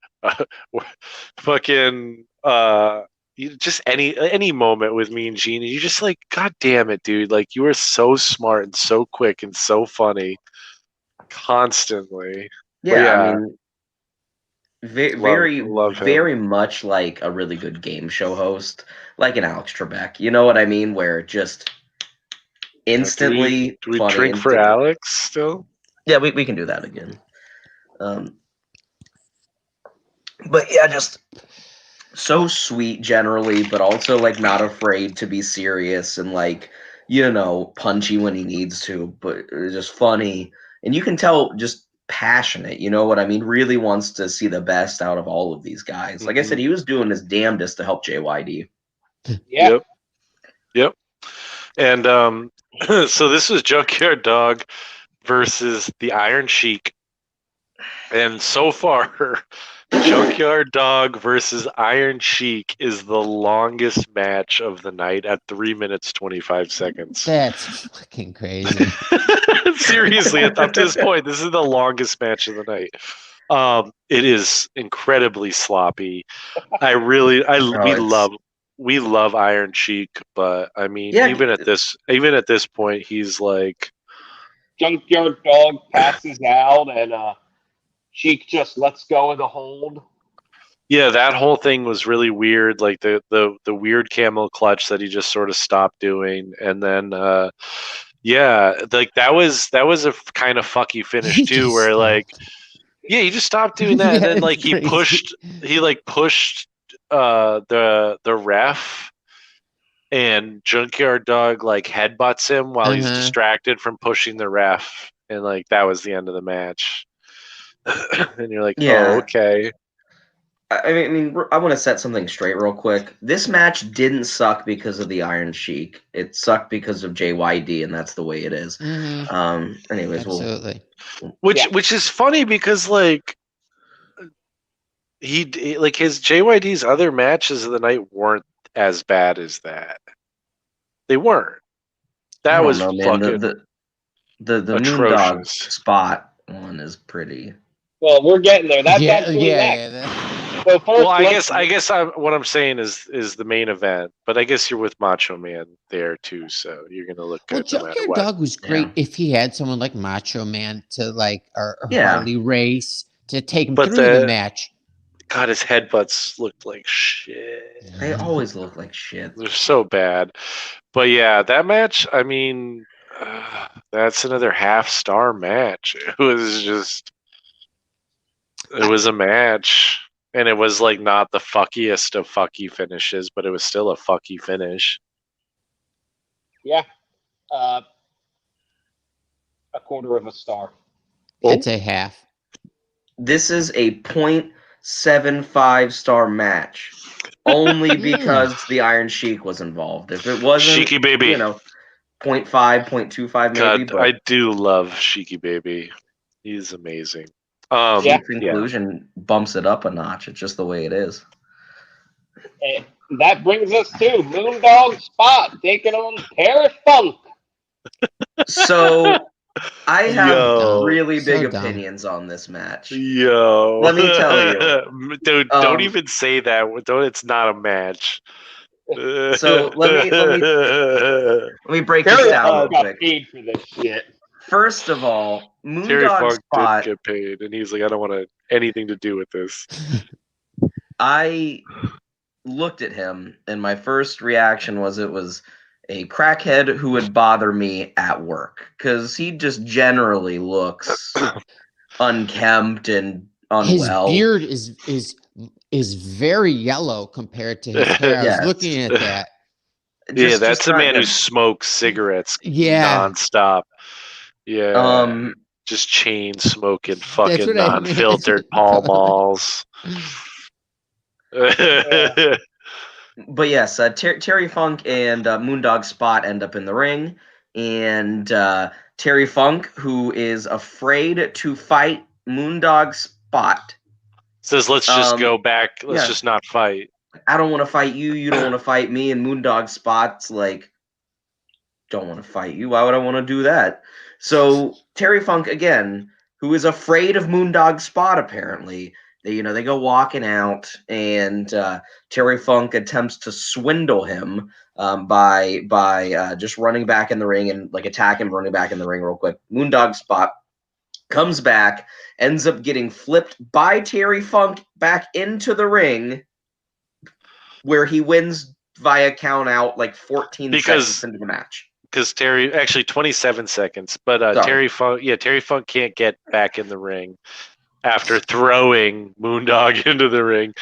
fucking just any moment with Mean Gene, and you're just like, God damn it, dude! Like, you are so smart and so quick and so funny, constantly. yeah. I mean, Love him. very much like a really good game show host, like an Alex Trebek. You know what I mean? Where just instantly Do we funny. drink for Alex still? Yeah, we can do that again. But yeah, just so sweet generally, but also like not afraid to be serious and like punchy when he needs to, but just funny. And you can tell just passionate, you know what I mean? Really wants to see the best out of all of these guys. Like I said, he was doing his damnedest to help JYD. Yeah. Yep. And so this was Junkyard Dog versus the Iron Sheik. And so far, Junkyard Dog versus Iron Sheik is the longest match of the night at 3 minutes 25 seconds. That's fucking crazy. Seriously, up to this point, this is the longest match of the night. It is incredibly sloppy. We love Iron Sheik, but I mean, even at this point, he's like Junkyard Dog passes out, and Sheik just lets go of the hold. Yeah, that whole thing was really weird. Like the weird camel clutch that he just sort of stopped doing, and then like that was a kind of fucky finish too, where like he just stopped doing that, and then like he pushed the ref, and Junkyard Dog like headbutts him while he's distracted from pushing the ref, and like that was the end of the match. And you're like, oh, okay. I mean, I want to set something straight real quick. This match didn't suck because of the Iron Sheik. It sucked because of JYD, and that's the way it is. Anyways, absolutely. Which is funny because like his JYD's other matches of the night weren't as bad as that. They weren't. That was fucking the Moondog spot one is pretty. Well, we're getting there. That's actually next. So first, I guess what I'm saying is the main event, but I guess you're with Macho Man there too, so you're gonna look good. Well, Junkyard Dog was great if he had someone like Macho Man to like or Harley Race to take him through the match. God, his headbutts looked like shit. They always look like shit. They're so bad. But yeah, that match, I mean, that's another half-star match. It was a match. And it was like not the fuckiest of fucky finishes, but it was still a fucky finish. Yeah. A quarter of a star. I'd say half. This is a 0.75 star match. Only because the Iron Sheik was involved. If it wasn't, Sheiky Baby. 0.5, 0.25 maybe. God, I do love Sheiky Baby. He's amazing. Conclusion bumps it up a notch. It's just the way it is. And that brings us to Moondog Spot taking on Terry Funk. So I have really big opinions on this match. Let me tell you, dude. Don't even say that. It's not a match. So let me break this down real quick. Paid for this shit. First of all, Terry Moondog Funk Spot did get paid, and he's like, I don't want anything to do with this. I looked at him, and my first reaction was it was a crackhead who would bother me at work because he just generally looks unkempt and unwell. His beard is very yellow compared to his hair. I was looking at that. That's a man who smokes cigarettes nonstop. Yeah. Just chain smoking fucking non-filtered Pall Malls. But yes, Terry Funk and Moondog Spot end up in the ring, and Terry Funk, who is afraid to fight Moondog Spot, says, "Let's just go back. Let's just not fight. I don't want to fight you. You don't want to fight me." And Moondog Spot's like, "Don't want to fight you. Why would I want to do that?" So Terry Funk again, who is afraid of Moondog Spot, apparently. They go walking out, and Terry Funk attempts to swindle him by just running back in the ring and like attack him, running back in the ring real quick. Moondog Spot comes back, ends up getting flipped by Terry Funk back into the ring, where he wins via count out like 14 seconds into the match. Because Terry, actually 27 seconds, but Terry Funk can't get back in the ring after throwing Moondog into the ring.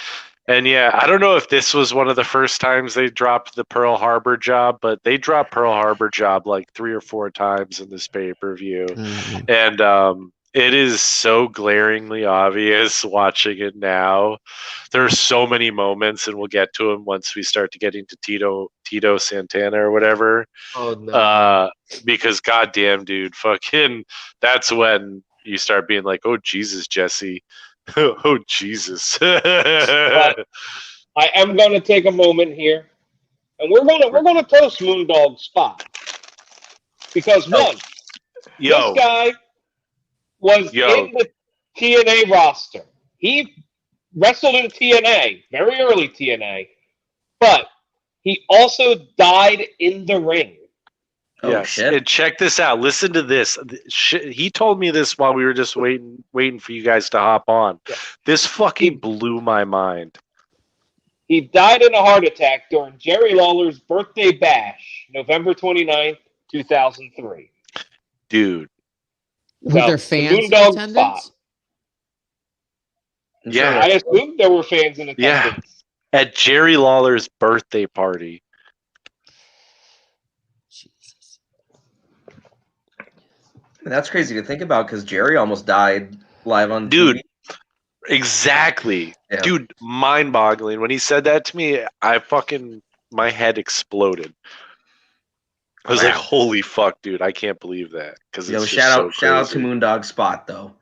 And yeah, I don't know if this was one of the first times they dropped the Pearl Harbor job, but they dropped Pearl Harbor job like 3 or 4 times in this pay-per-view. Mhm. And it is so glaringly obvious watching it now. There are so many moments, and we'll get to them once we start to get into Tito Santana or whatever. Oh no. Because goddamn, dude, fucking, that's when you start being like, oh Jesus, Jesse. Oh Jesus! But I am going to take a moment here, and we're going to toast Moondog Spot because one, Yo, this guy was in the TNA roster. He wrestled in TNA, very early TNA, but he also died in the ring. Oh yes. shit! And check this out. Listen to this. He told me this while we were just waiting for you guys to hop on. Yeah. This fucking blew my mind. He died in a heart attack during Jerry Lawler's birthday bash, November 29th, 2003. Dude. Were there The fans in Moondog attendance? Spot. Yeah. I assumed there were fans in attendance. At Jerry Lawler's birthday party. Jesus. That's crazy to think about because Jerry almost died live on Dude. TV. Exactly. Yeah. Dude, mind-boggling. When he said that to me, my head exploded. I was like, holy fuck, dude, I can't believe that. Because Yo, it's shout out crazy. to Moondog Spot though.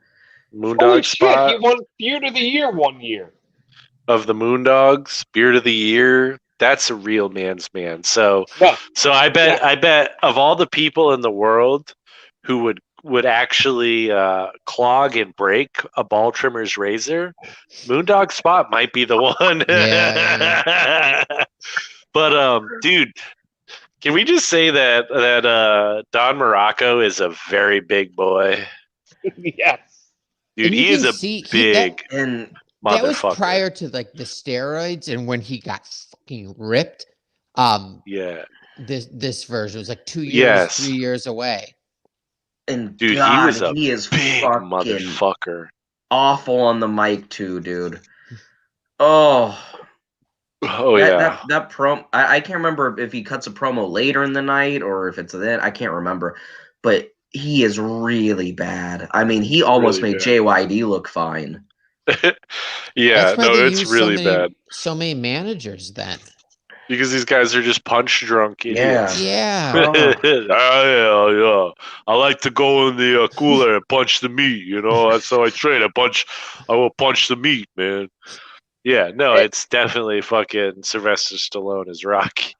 Holy Moondog shit, Spot he won Feud of the Year one year. of the Moondogs, Beard of the Year. That's a real man's man. So No, I bet of all the people in the world who would actually clog and break a ball trimmer's razor, Moondog Spot might be the one. Yeah. But dude, can we just say that Don Morocco is a very big boy? yes. Dude, And you he is can a see big And that was motherfucker. prior to like the steroids and when he got fucking ripped. Yeah. This version was like 2 years, Yes. 3 years away. and Dude, God, he was a he is big fucking motherfucker. awful on the mic too, dude. Oh, Oh yeah. that promo. I can't remember if he cuts a promo later in the night or if it's then. I can't remember, but he is really bad. I mean, he almost Really made bad. JYD look fine. Yeah, That's why no, they it's use really bad so many managers then. because these guys are just punch drunk idiots. Yeah. Yeah. I like to go in the cooler and punch the meat. You know, that's how I train. I will punch the meat, man. Yeah, no, it's definitely fucking Sylvester Stallone as Rocky.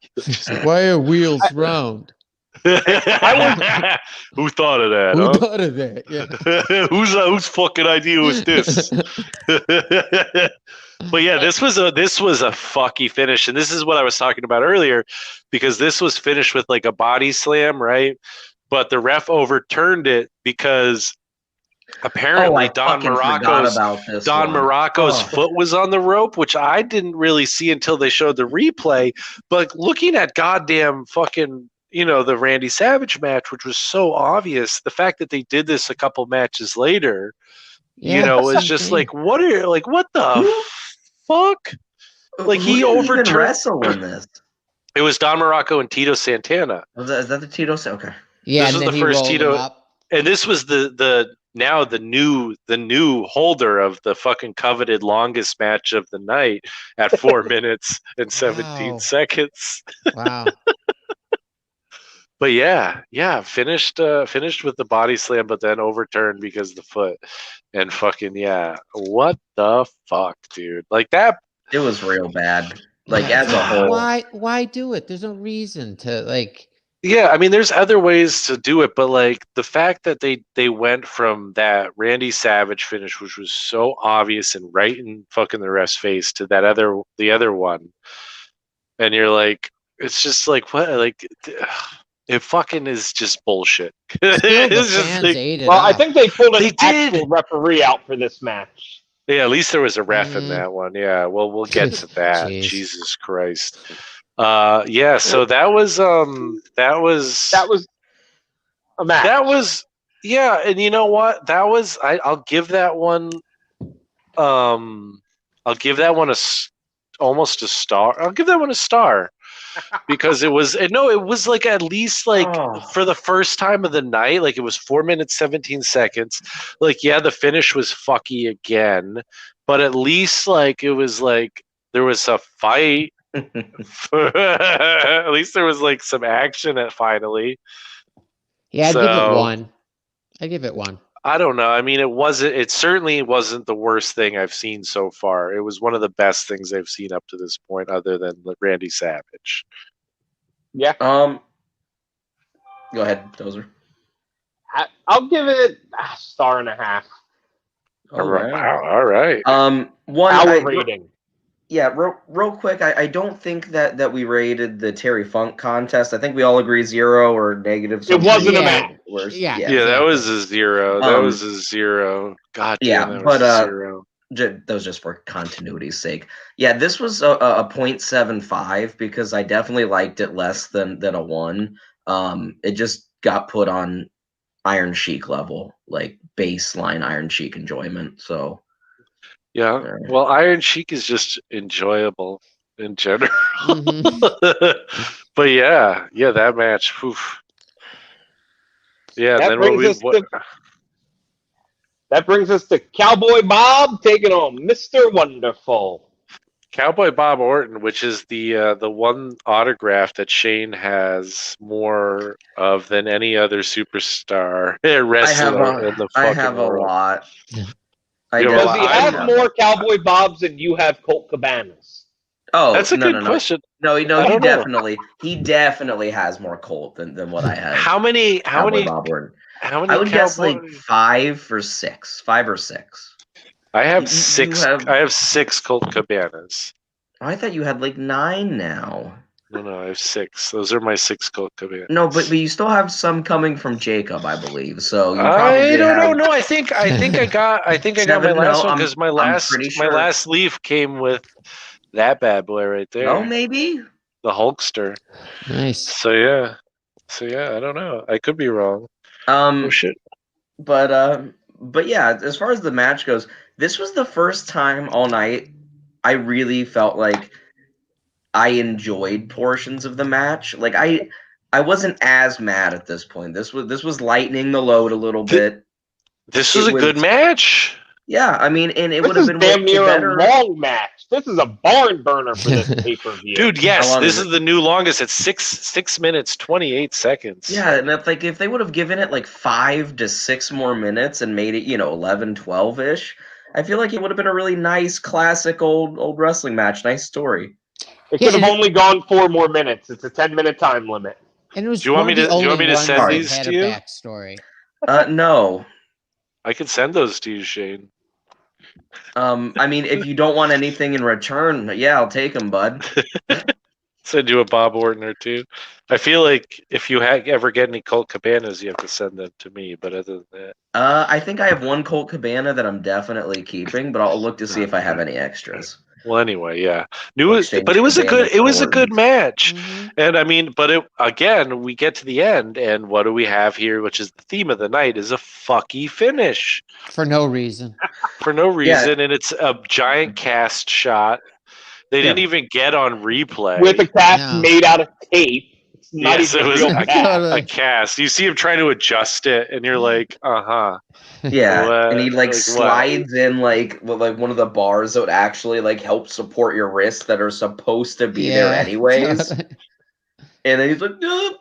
Why are wheels round? Who thought of that? Who Huh? thought of that? Yeah. Whose fucking idea was this? But yeah, this was a fucky finish, and this is what I was talking about earlier, because this was finished with like a body slam, right? But the ref overturned it because apparently Don Morocco's foot was on the rope, which I didn't really see until they showed the replay. But looking at goddamn fucking, the Randy Savage match, which was so obvious, the fact that they did this a couple matches later, is just like, what the fuck? Like, he overturned. Even wrestle in this? It was Don Morocco and Tito Santana. Is that the Tito? Okay. Yeah, This and was then the he first rolled Tito, him up. and this was the new holder of the fucking coveted longest match of the night at 4 minutes and 17 seconds. Wow. But yeah, finished with the body slam, but then overturned because of the foot. And fucking what the fuck, dude? Like that. It was real bad. Like as a whole. Why do it? There's no reason to like. Yeah, I mean, there's other ways to do it, but like the fact that they went from that Randy Savage finish, which was so obvious and right in fucking the ref's face, to the other one, and you're like, it's just like what, like it fucking is just bullshit. I think they pulled an actual referee out for this match. Yeah, at least there was a ref in that one. Yeah, well, we'll get to that. Jesus Christ. Yeah, so that was a match. That was and you know what? That was I'll give that one almost a star. I'll give that one a star because it was like at least like Oh. for the first time of the night, like it was 4 minutes 17 seconds. Like yeah, the finish was fucky again, but at least like it was like there was a fight. At least there was like some action at finally. Yeah, I'd give it So- 1. I give it 1. I don't know. I mean, it certainly wasn't the worst thing I've seen so far. It was one of the best things I've seen up to this point, other than Randy Savage. Yeah, Go ahead, Dozer. I'll give it a star and a half. All right. One Hour rating. Yeah, real quick. I don't think that we rated the Terry Funk contest. I think we all agree 0 or negative. It something. wasn't a Yeah. match. Yeah. Yeah, that was a 0. That Um, was a 0. God yeah, damn, that but, was a 0. That was just for continuity's sake. Yeah, this was a 0.75 because I definitely liked it less than a 1. It just got put on Iron Sheik level, like baseline Iron Sheik enjoyment. So Yeah. Well, Iron Sheik is just enjoyable in general. But yeah, that match. Oof. Yeah, That and then That brings us to Cowboy Bob taking on Mr. Wonderful. Cowboy Bob Orton, which is the one autograph that Shane has more of than any other superstar wrestler in the fucking I have a world. lot. You I have a Does lot. he I have have- more Cowboy Bobs than you have Colt Cabanas? Oh, That's a no, good no. question. No, I he don't know. definitely has more Colt than what I have. How many Bob Orton. I would guess like 5 or 6. 5 or 6. I have you 6. have- I have 6 Colt Cabanas. I thought you had like 9 now. No, I have 6. Those are my 6 Colt Cabanas. No, but you still have some coming from Jacob, I believe. So you I probably don't know. have. No, I think I got my 7, last no, one because my pretty my sure. last leaf came with that bad boy right there. No, maybe. The Hulkster. Nice. So yeah, I don't know. I could be wrong. Oh shit. But yeah, as far as the match goes, this was the first time all night I really felt like I enjoyed portions of the match. Like I wasn't as mad at this point. This was lightening the load a little bit. This was a good match. Yeah, I mean, and it This would have is been damn near better. a long match. This is a barn burner for this pay-per-view. Dude, How yes, long this is is the new longest. It's 6 minutes 28 seconds. Yeah, and that's like if they would have given it like 5 to 6 more minutes and made it, 11, 12-ish, I feel like it would have been a really nice, classic old wrestling match. Nice story. It could have only gone 4 more minutes. It's a 10-minute time limit. And it was Do you want one me of the to- do you only want me to ones send that these had to a you? backstory. No. I could send those to you, Shane. I mean, if you don't want anything in return, yeah, I'll take them, bud. Send you a Bob Orton or two. I feel like if you ever get any Colt Cabanas, you have to send them to me. But other than that, I think I have one Colt Cabana that I'm definitely keeping, but I'll look to see if I have any extras. well, anyway, yeah. Exchange But it was a Cabanas good. It was a for good match. Mhm. And I mean, but again, we get to the end, and what do we have here? Which is the theme of the night: is a fucky finish For no reason. for no reason, and it's a giant cast shot. They didn't even get on replay With a cast No. made out of tape. It's not Yes, even it a was real a- cast. a cast. You see him trying to adjust it, and you're like, Yeah, What? and he Like what? slides in like one of the bars that would actually like help support your wrists that are supposed to be there anyways. And then he's like, "Nope."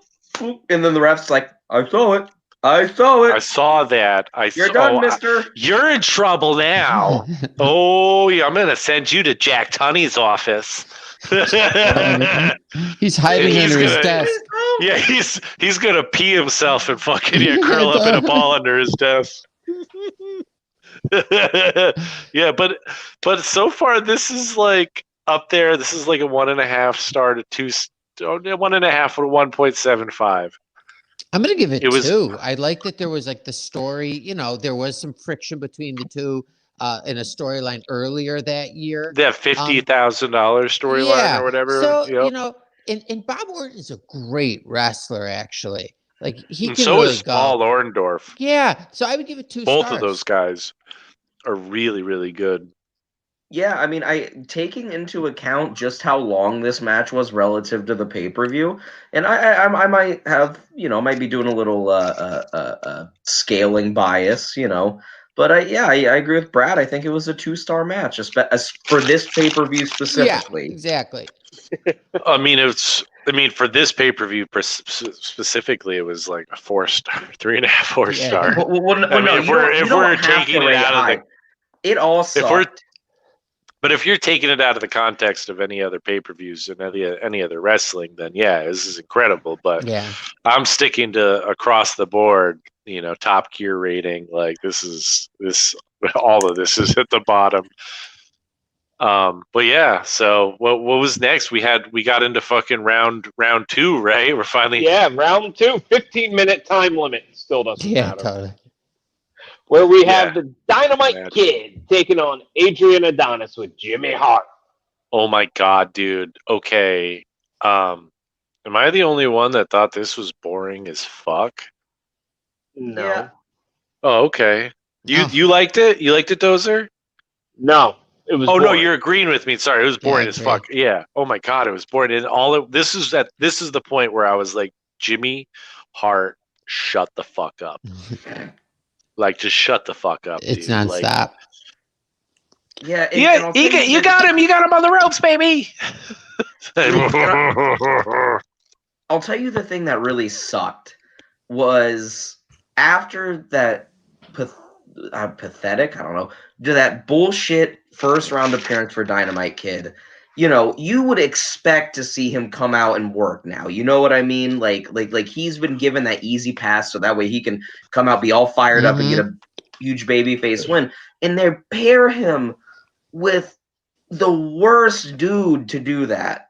And then the ref's like, I saw it. I saw I it. saw that. You're done, mister. You're in trouble now. Oh, yeah, I'm gonna send you to Jack Tunney's office. He's hiding He's under his gonna- desk. Yeah, he's gonna pee himself and fucking curl up in a ball under his desk. Yeah, but so far this is like up there. This is like a 1.5 star to 2, 1.5 or 1.75. I'm gonna give it, It was- 2. I like that there was like the story. There was some friction between the two in a storyline earlier that year. That $50,000 storyline or whatever. So Yep. and Bob Orton is a great wrestler, actually. Like he And can so really is go. Paul Orndorff. Yeah, so I would give it 2 Both stars. of those guys are really, really good. Yeah, I mean, I taking into account just how long this match was relative to the pay-per-view, and I might have, might be doing a little scaling bias, but I agree with Brad. I think it was a 2-star match, for this pay-per-view Yeah, specifically. exactly. I mean, for this pay per view specifically, it was like a 4-star, 3.5, 4-star. Well, I mean, no, if you don't, you don't we're have taking to it rate it out of high. the It all if we're sucked. but if you're taking it out of the context of any other pay per views and any other wrestling, then yeah, this is incredible. But Yeah. I'm sticking to across the board, top gear rating. Like this all of this is at the bottom. But yeah, so what was next? We got into fucking round 2, right? We're finally Yeah, round 2, 15-minute time limit. Still doesn't Yeah, matter. totally. Where we Yeah. have the Dynamite Imagine. Kid taking on Adrian Adonis with Jimmy Hart. Oh my god, dude. Okay. Am I the only one that thought this was boring as fuck? No. Yeah. Oh, okay. No. You liked it? You liked it, Dozer? No. It was Oh no, boring. you're agreeing with me. Sorry, it was boring as fuck. Yeah. Oh my god, it was boring. And this is the point where I was like, Jimmy Hart, shut the fuck up. Like, just shut the fuck up, It's dude. Like, nonstop. Yeah, and yeah, I'll tell you got him. You got him on the ropes, baby. I'll tell you the thing that really sucked was after that pathetic, I don't know, that bullshit first round appearance for Dynamite Kid. You would expect to see him come out and work now. You know what I mean? Like he's been given that easy pass so that way he can come out, be all fired up, and get a huge babyface win. And they pair him with the worst dude to do that.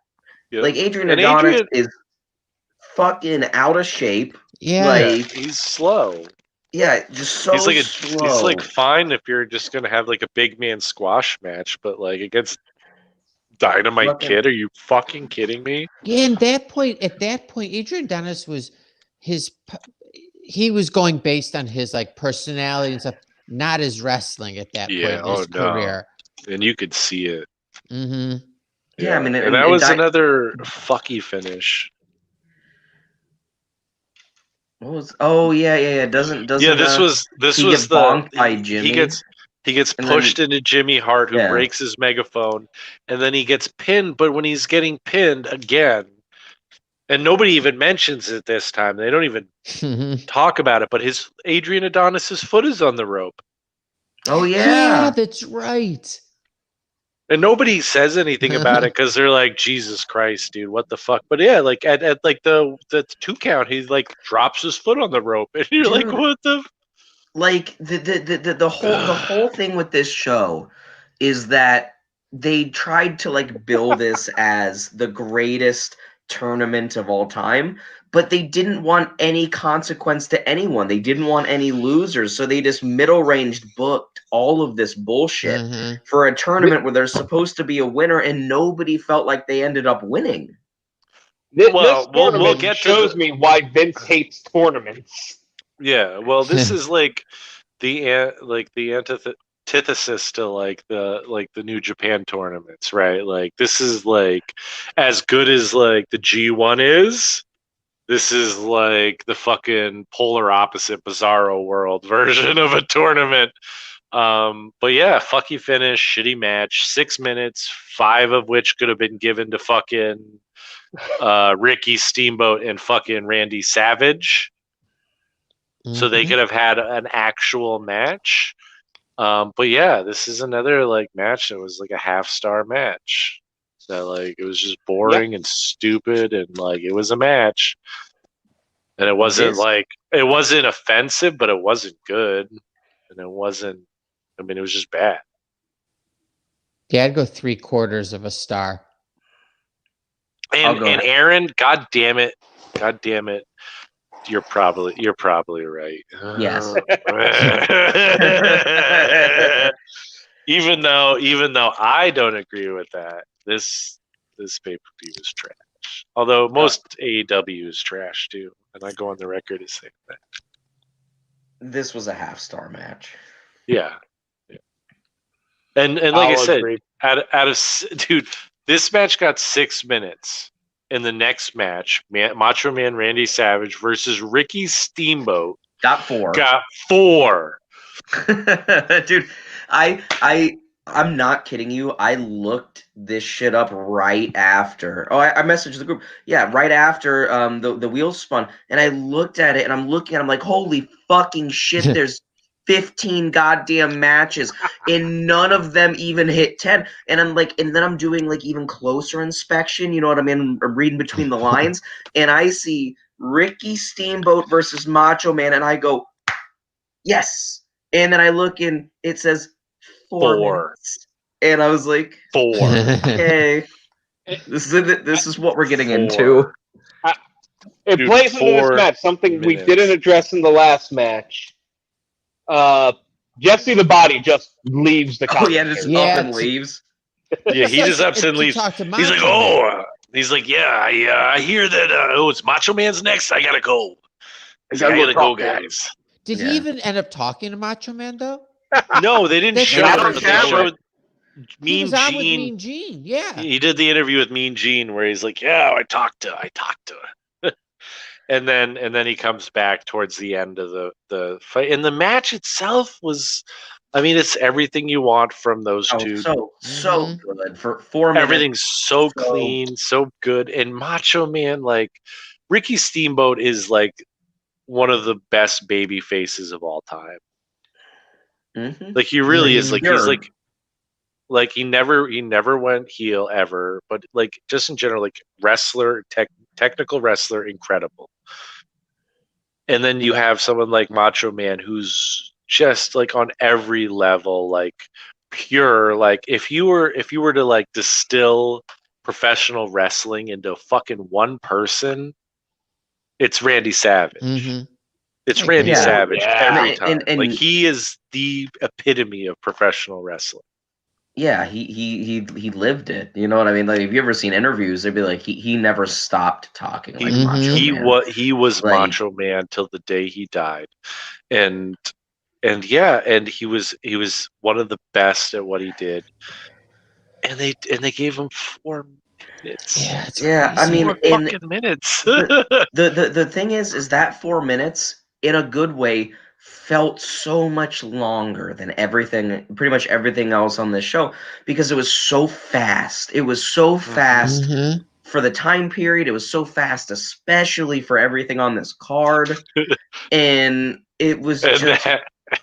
Yep. Like Adrian And Adonis is fucking out of shape. Yeah. Like, he's slow. yeah, just so slow. He's like fine if you're just gonna have like a big man squash match, but like against Dynamite Kid, are you fucking kidding me? Yeah, at that point, Adrian Adonis he was going based on his like personality and stuff, not his wrestling at that point in his career. And you could see it. Mm-hmm. Yeah, I mean, and that was another fucky finish. What was? Oh yeah. Doesn't. Yeah, this was bonked by Jimmy. He gets pushed into Jimmy Hart, who breaks his megaphone, and then he gets pinned. But when he's getting pinned again, and nobody even mentions it this time, they don't even talk about it. But Adrian Adonis's foot is on the rope. Oh Yeah, that's right. And nobody says anything about it because they're like, Jesus Christ, dude, what the fuck? But yeah, like at like the 2 count, he like drops his foot on the rope, and you're like, what the? Like the whole thing with this show is that they tried to like bill this as the greatest tournament of all time, but they didn't want any consequence to anyone. They didn't want any losers, so they just middle ranged booked all of this bullshit for a tournament where there's supposed to be a winner, and nobody felt like they ended up winning. This tournament shows me why Vince hates tournaments. Yeah, well, this is like the antithesis to like the New Japan tournaments, right? Like this is like as good as like the G1 is. This is like the fucking polar opposite Bizarro World version of a tournament. But yeah, fucky finish, shitty match, 6 minutes, 5 of which could have been given to fucking Ricky Steamboat and fucking Randy Savage. So they could have had an actual match. But yeah, this is another like match that was like a 1/2-star match. So like it was just boring and stupid, and like it was a match. And it wasn't it wasn't offensive, but it wasn't good. And it wasn't, I mean, it was just bad. Yeah, I'd go 3/4 of a star. And Aaron, God damn it. You're probably right. Yes. even though I don't agree with that, this pay-per-view is trash. Although most AEW is trash too, and I go on the record as saying that. This was a 1/2-star match. Yeah. And like I said, Dude, this match got 6 minutes. In the next match, Macho Man Randy Savage versus Ricky Steamboat Got 4. got 4. Dude, I'm not kidding you. I looked this shit up right after. Oh, I messaged the group. Yeah, right after the wheels spun, and I looked at it, and I'm like, holy fucking shit! There's 15 goddamn matches, and none of them even hit 10. And I'm like, and then I'm doing like even closer inspection. You know what I mean? I'm reading between the lines, and I see Ricky Steamboat versus Macho Man, and I go, yes. And then I look and it says 4 minutes. And I was like, 4. okay, this is what we're getting into. It Dude, plays into this 4 match, something we minutes. didn't address in the last match. Jesse the Body just leaves the Oh yeah, commentary. just Yeah, up and it's- leaves. Yeah, he just ups and leaves. Talk to He's like, Macho Man. I hear that. It's Macho Man's next. I gotta go. I gotta go, guys. Did Yeah. he even end up talking to Macho Man though? No, they didn't They show showed it. him But they shower. showed He Mean was on with Gene. Mean Gene. Yeah. He did the interview with Mean Gene where he's like, "Yeah, I talked to her," and then he comes back towards the end of the fight, and the match itself was, I mean, it's everything you want from those two. So good for 4 minutes. Everything's so clean, so good, and Macho Man, like Ricky Steamboat, is like one of the best baby faces of all time. Mhm. Like he really is. Like he's Sure. like he never went heel ever, but like just in general, like wrestler, technical wrestler, incredible. And then you have someone like Macho Man who's just like on every level, like pure. Like if you were to like distill professional wrestling into fucking one person, it's Randy Savage. Mm-hmm. It's Randy Yeah. Savage every And- time. and- Like he is the epitome of professional wrestling. Yeah, he lived it. You know what I mean? Like, if you ever seen interviews, they'd be like, he never stopped talking like Mhm. Macho Man. He was Like- Macho Man till the day he died, and yeah, and he was one of the best at what he did, and they gave him 4 minutes. Yeah. It's Yeah, I crazy. mean, 4 in- fucking minutes. The thing is that 4 minutes, in a good way, felt so much longer than pretty much everything else on this show, because it was so fast. It was so fast Mhm. for the time period. It was so fast, especially for everything on this card. And it was and just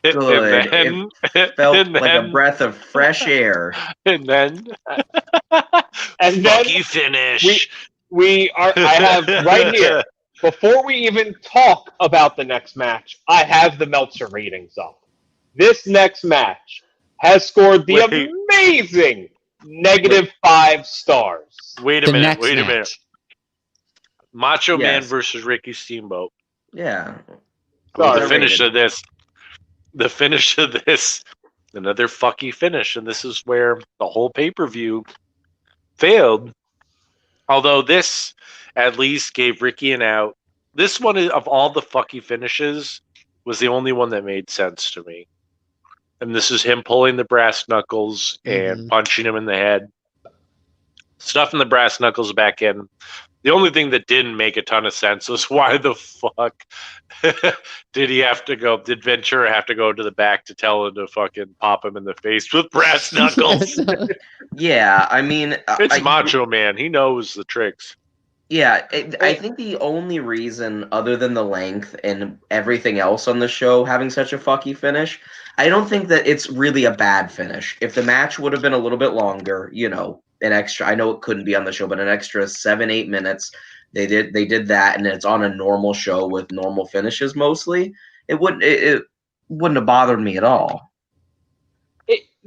then, good. and felt and like a then- breath of fresh air. and then And then fuck you finish. I have right here, before we even talk about the next match, I have the Meltzer ratings up. This next match has scored the Wait. amazing -5 stars. Wait a The minute. next Wait a match. minute. Macho Man Yes. versus Ricky Steamboat. Yeah. Sorry. The finish Underrated. of this, another fucky finish, and this is where the whole pay-per-view failed. Although this at least gave Ricky an out. This one, of all the fucky finishes, was the only one that made sense to me. And this is him pulling the brass knuckles and Mhm. punching him in the head, stuffing the brass knuckles back in. The only thing that didn't make a ton of sense was why the fuck did Ventura have to go to the back to tell him to fucking pop him in the face with brass knuckles? Yeah, I mean, It's Macho Man. He knows the tricks. Yeah, I think the only reason, other than the length and everything else on the show having such a fucky finish, I don't think that it's really a bad finish. If the match would have been a little bit longer, an extra, I know it couldn't be on the show, but an extra 7-8 minutes, they did that, and it's on a normal show with normal finishes mostly. It wouldn't have bothered me at all.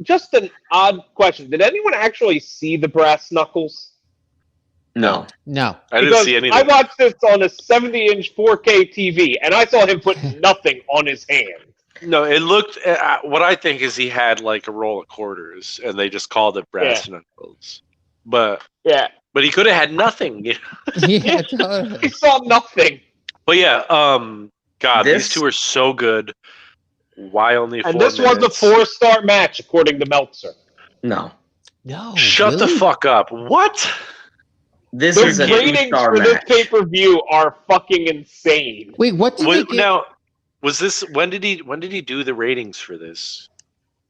Just an odd question. Did anyone actually see the brass knuckles? No. No. I didn't Because see anything. I watched this on a 70-inch 4K TV, and I saw him put nothing on his hand. No, it looked. What I think is he had like a roll of quarters, and they just called it brass knuckles. But Yeah, he could have had nothing. You know? Yeah, he totally. saw nothing. But yeah, God, This- these two are so good. Why only 4 And this minutes? was a 4-star match, according to Meltzer. No. No. Shut the really? fuck up. What? This The is a ratings 2-star for this match. pay-per-view are fucking insane. Wait, what did they get? Now, was this when did he do the ratings for this?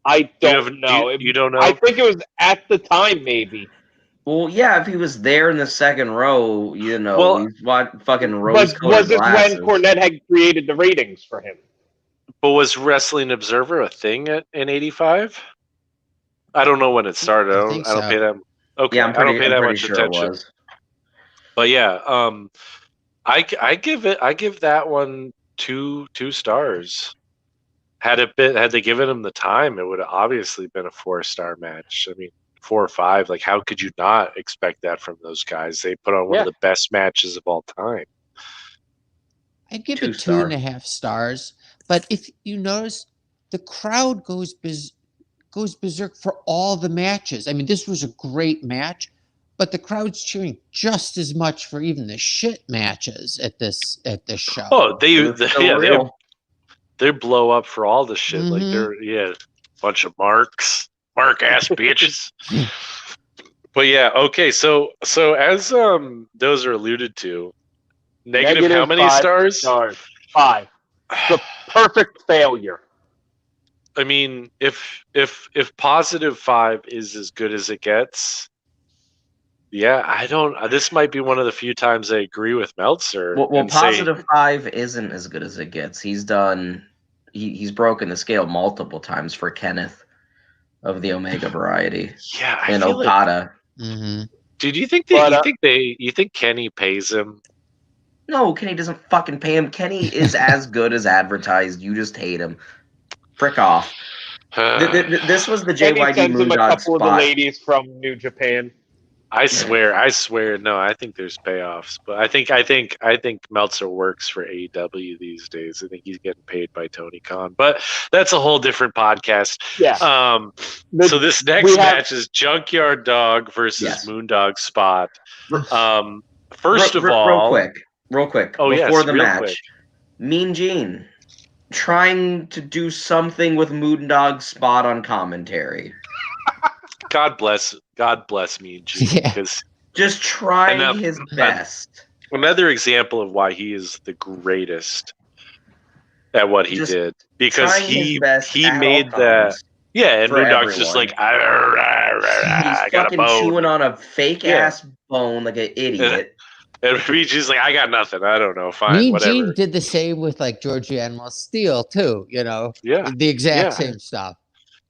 I Do you don't have- know. you don't know? I think it was at the time, maybe. Well, yeah, if he was there in the second row, you know, Well, we want fucking But rose-colored was this glasses. when Cornette had created the ratings for him? But was Wrestling Observer a thing in '85? I don't know when it started. I think don't so. pay that. Okay, Yeah, I don't pay that pretty much sure attention. it was. But yeah, I give that one two stars. Had they given him the time, it would have obviously been a 4-star match. I mean, 4 or 5. Like, how could you not expect that from those guys? They put on one of the best matches of all time. I'd give 2 it star. 2.5 stars. But if you notice, the crowd goes berserk for all the matches. I mean, this was a great match, but the crowd's cheering just as much for even the shit matches at this show. Oh, It's so real. they blow up for all the shit. Like Mhm. they're bunch of mark ass bitches. But yeah, okay. So as those are alluded to, negative how many 5 stars? 5. The perfect failure. I mean, if positive 5 is as good as it gets, yeah, I don't. This might be one of the few times I agree with Meltzer. Well, and say, positive 5 isn't as good as it gets. He's done. He's broken the scale multiple times for Kenneth of the Omega variety yeah, I and feel like. Okada. Mhm. Dude, you think you think Kenny pays him? No, Kenny doesn't fucking pay him. Kenny is as good as advertised. You just hate him. Frick off. This was the Kenny JYD sends him a Moondog couple of the spot. ladies from New Japan. I swear. No, I think there's payoffs, but I think Meltzer works for AEW these days. I think he's getting paid by Tony Khan, but that's a whole different podcast. Yeah. So this next match is Junkyard Dog versus Moondog Spot. First of all, real quick. Oh, before yes, the real match, quick. Mean Gene trying to do something with Moondog Spot on commentary. God bless me, Gene, Yeah. because Just trying his best. Another example of why he is the greatest at what he did, because he made that. Yeah, and Moondog's just like, I got a fucking bone. chewing on a fake ass bone like an idiot. And Luigi's like, I got nothing. I don't know. Fine, Mean whatever. Gene did the same with like Georgie Animal Steel too. You know, Yeah, the exact same stuff.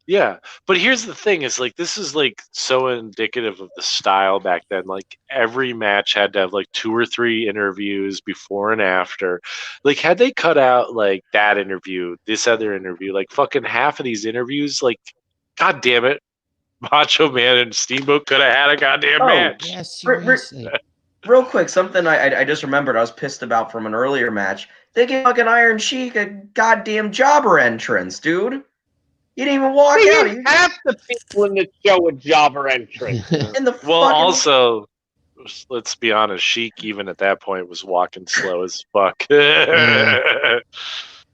Yeah, but here's the thing: is like this is like so indicative of the style back then. Like every match had to have like 2 or 3 interviews before and after. Like had they cut out like that interview, this other interview, like fucking half of these interviews, like god damn it, Macho Man and Steamboat could have had a goddamn match. Yeah, seriously. Real quick, something I just remembered I was pissed about from an earlier match. They gave fucking Iron Sheik a goddamn jobber entrance, dude. You didn't even walk out. You half the people in the show a jobber entrance. Also, let's be honest, Sheik even at that point was walking slow as fuck. But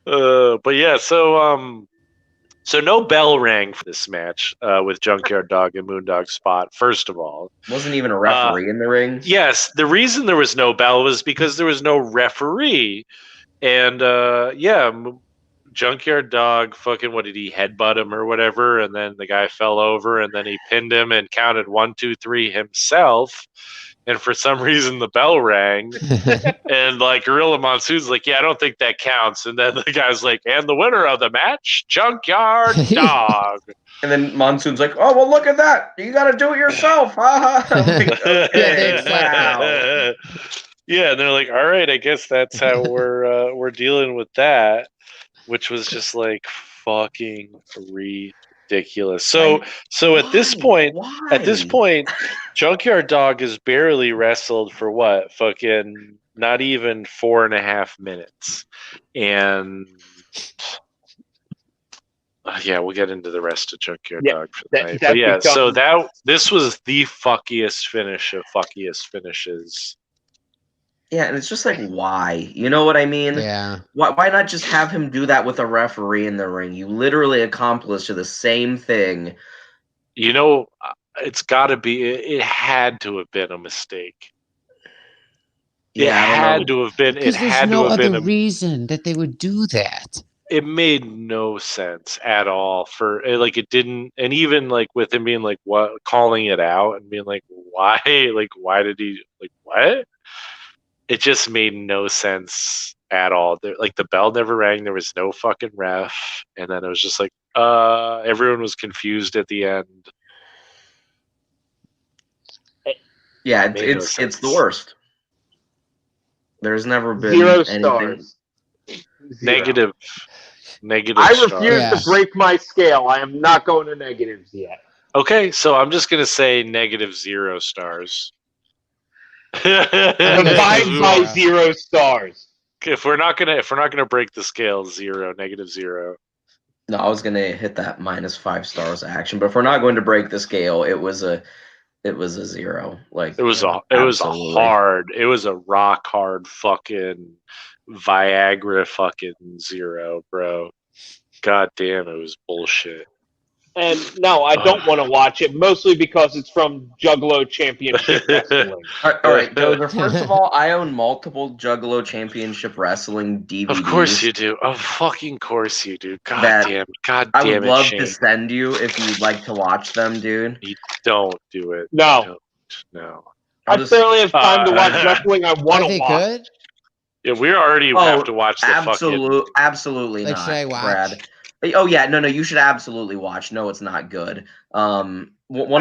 yeah, so no bell rang for this match with Junkyard Dog and Moondog Spot. First of all, wasn't even a referee in the ring. Yes, the reason there was no bell was because there was no referee, and Junkyard Dog fucking, what did he headbutt him or whatever, and then the guy fell over, and then he pinned him and counted 1, 2, 3 himself, and for some reason the bell rang, and like Gorilla Monsoon's like, yeah, I don't think that counts, and then the guy's like, and the winner of the match, Junkyard Dog. And then Monsoon's like, oh, well, look at that. You got to do it yourself. Like, okay, wow. Yeah, and they're like, all right, I guess that's how we're dealing with that. Which was just like fucking ridiculous. So at this point, Junkyard Dog is barely wrestled for what? Fucking not even 4.5 minutes. And yeah, we'll get into the rest of Junkyard Dog for the night. But yeah, so this was the fuckiest finish of fuckiest finishes. Yeah, and it's just like, why? You know what I mean? Yeah. Why not just have him do that with a referee in the ring? You literally accomplished the same thing. You know, it's got to be. It had to have been a mistake. Yeah, I don't had know. to have been. It Because there's had no to have other been. reason that they would do that. It made no sense at all for like it didn't, and even like with him being like what calling it out and being like why did he like what? It just made no sense at all. Like the bell never rang. There was no fucking ref, and then it was just like everyone was confused at the end. Yeah, Made no it's sense. the worst. There's never been 0 anything. stars. Zero. Negative I stars. refuse Yeah. to break my scale. I am not going to negatives yet. Okay, so I'm just gonna say -0 stars. gonna Divide say by 0. 0 stars. If we're not gonna break the scale, 0, -0. No, I was gonna hit that -5 stars action, but if we're not going to break the scale, it was a 0. Like It was a absolutely. hard. It was a rock hard fucking Viagra fucking 0, bro. God damn, it was bullshit. And no, I don't want to watch it, mostly because it's from Juggalo Championship Wrestling. All right, Dozer. First of all, I own multiple Juggalo Championship Wrestling DVDs. Of course you do. Of fucking course you do. God That damn. God I damn would it, love Shane. to send you if you'd like to watch them, dude. You don't do it. No. Don't. No. I barely have time to watch Uh, wrestling I Are want to they watch. good? Yeah, we already have to watch the fucking. Absolutely Like, not, should I watch? Brad. Oh yeah, no, you should absolutely watch. No, it's not good. One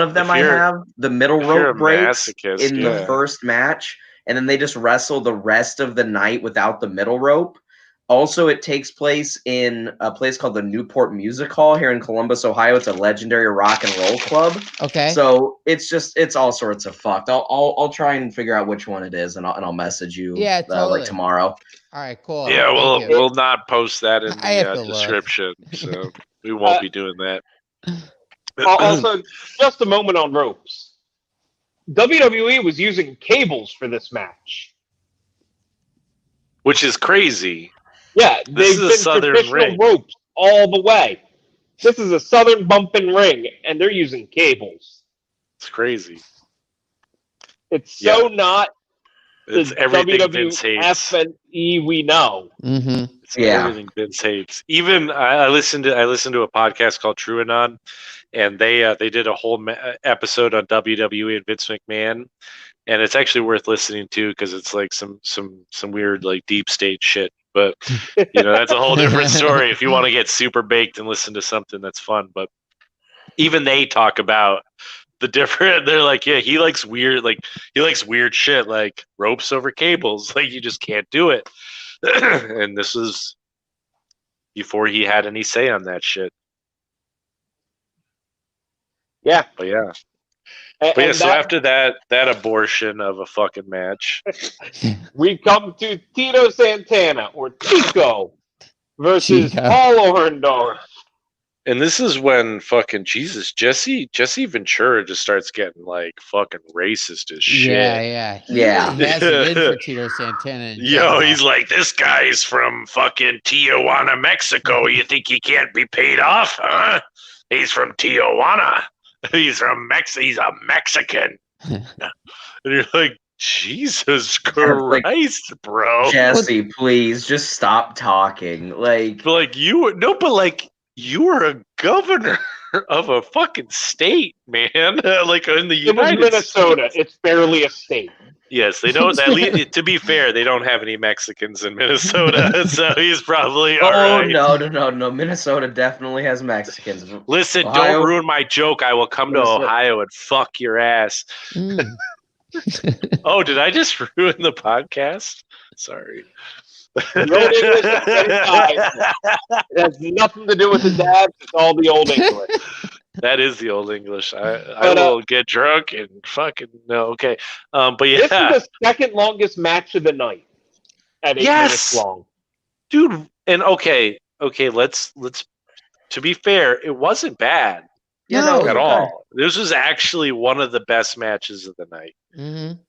of them If I you're- have the middle if you're rope a breaks masochist, in yeah. the first match, and then they just wrestle the rest of the night without the middle rope. Also, it takes place in a place called the Newport Music Hall here in Columbus, Ohio. It's a legendary rock and roll club. Okay. So it's all sorts of fucked. I'll try and figure out which one it is, and I'll message you. Yeah, totally. Like tomorrow. All right, cool. Yeah, Thank you. we'll not post that in I have the to look. description, so we won't be doing that. Also, just a moment on ropes. WWE was using cables for this match. Which is crazy. Yeah, This is they've a been southern traditional ring. ropes all the way. This is a southern bumping ring, and they're using cables. It's crazy. It's so not It's the everything Vince hates. WWF and E we know. Mm-hmm. It's Yeah. everything Vince hates. Even I listened to a podcast called True Anon, and they did a whole episode on WWE and Vince McMahon, and it's actually worth listening to because it's like some weird like deep state shit. But that's a whole different story. If you want to get super baked and listen to something that's fun, but even they talk about the different. They're like, yeah, he likes weird shit like ropes over cables. Like you just can't do it. And this was before he had any say on that shit. Yeah. But yeah. And So after that abortion of a fucking match, we come to Tito Santana, or Tico, versus Chico. Paul Orndorff. and this is when fucking Jesus Jesse Ventura just starts getting like fucking racist as shit. Yeah. He Yeah. really has it in for Tito Santana. in Yo, general. he's like, this guy's from fucking Tijuana, Mexico. You think he can't be paid off, huh? He's from Tijuana. He's from He's a Mexican. And you're like, Jesus Like, Christ, bro. Jesse, please just stop talking. Like, But like you were a governor of a fucking state, man. Like in the It was United Minnesota. States. It's barely a state. Yes, they don't. At least, to be fair, they don't have any Mexicans in Minnesota, so he's probably all oh right. no. Minnesota definitely has Mexicans. Listen, Ohio- don't ruin my joke. I will come to Minnesota- Ohio and fuck your ass. Mm. Oh, did I just ruin the podcast? Sorry. The old English is getting tied. It has nothing to do with the dads. It's all the old English. That is the old English. I But, will get drunk and fucking no. Okay, but This yeah, is the second longest match of the night at 8 Yes! minutes long. dude. And okay. Let's. To be fair, it wasn't bad Yeah, No, no, at okay. all. This was actually one of the best matches of the night. Mm-hmm.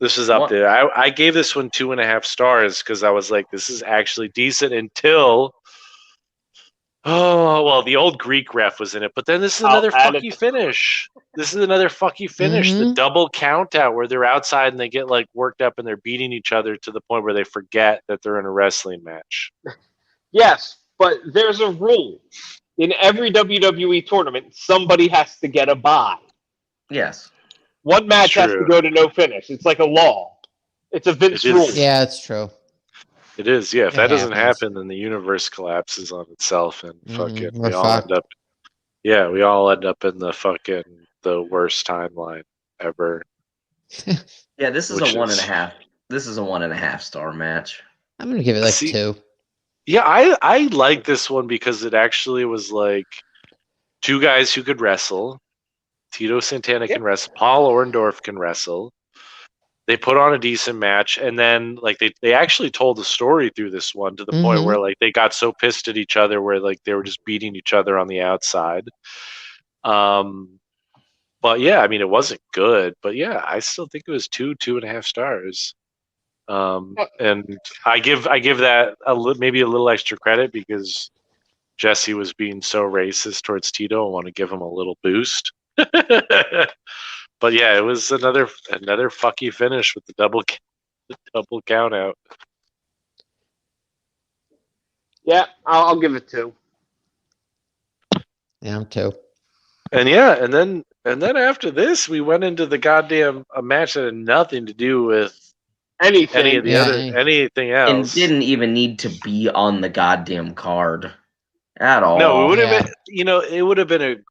This is up What- there. I gave this one 2.5 stars because I was like, this is actually decent until Oh, well, the old Greek ref was in it, but then this is I'll another add it. fucky finish. This is another fucky finish. The Mhm. double count out where they're outside and they get like worked up and they're beating each other to the point where they forget that they're in a wrestling match. Yes, but there's a rule. In every WWE tournament, somebody has to get a bye. Yes. One match has to True. go to no finish. It's like a law. It's a Vince It is. rule. Yeah, it's true. It is, yeah. If It that doesn't happens. happen, then the universe collapses on itself and fucking We're we all fucked. end up. Yeah, we all end up in the worst timeline ever. Yeah, this is Which a 1.5. is- This is a 1.5 star match. I'm gonna give it like See- 2. Yeah, I like this one because it actually was like two guys who could wrestle. Tito Santana can wrestle. Paul Orndorff can wrestle. They put on a decent match, and then like they actually told the story through this one to the point Mhm. where like they got so pissed at each other where like they were just beating each other on the outside. But yeah, I mean it wasn't good, but yeah, I still think it was 2.5 stars. And I give that maybe a little extra credit because Jesse was being so racist towards Tito. I want to give him a little boost. But yeah, it was another fucky finish with the double count out. Yeah, I'll give it 2. Yeah, I'm 2. And yeah, and then after this, we went into the goddamn a match that had nothing to do with Anything. any of the anything And else. didn't even need to be on the goddamn card at all. No, it would have Yeah. been. It would have been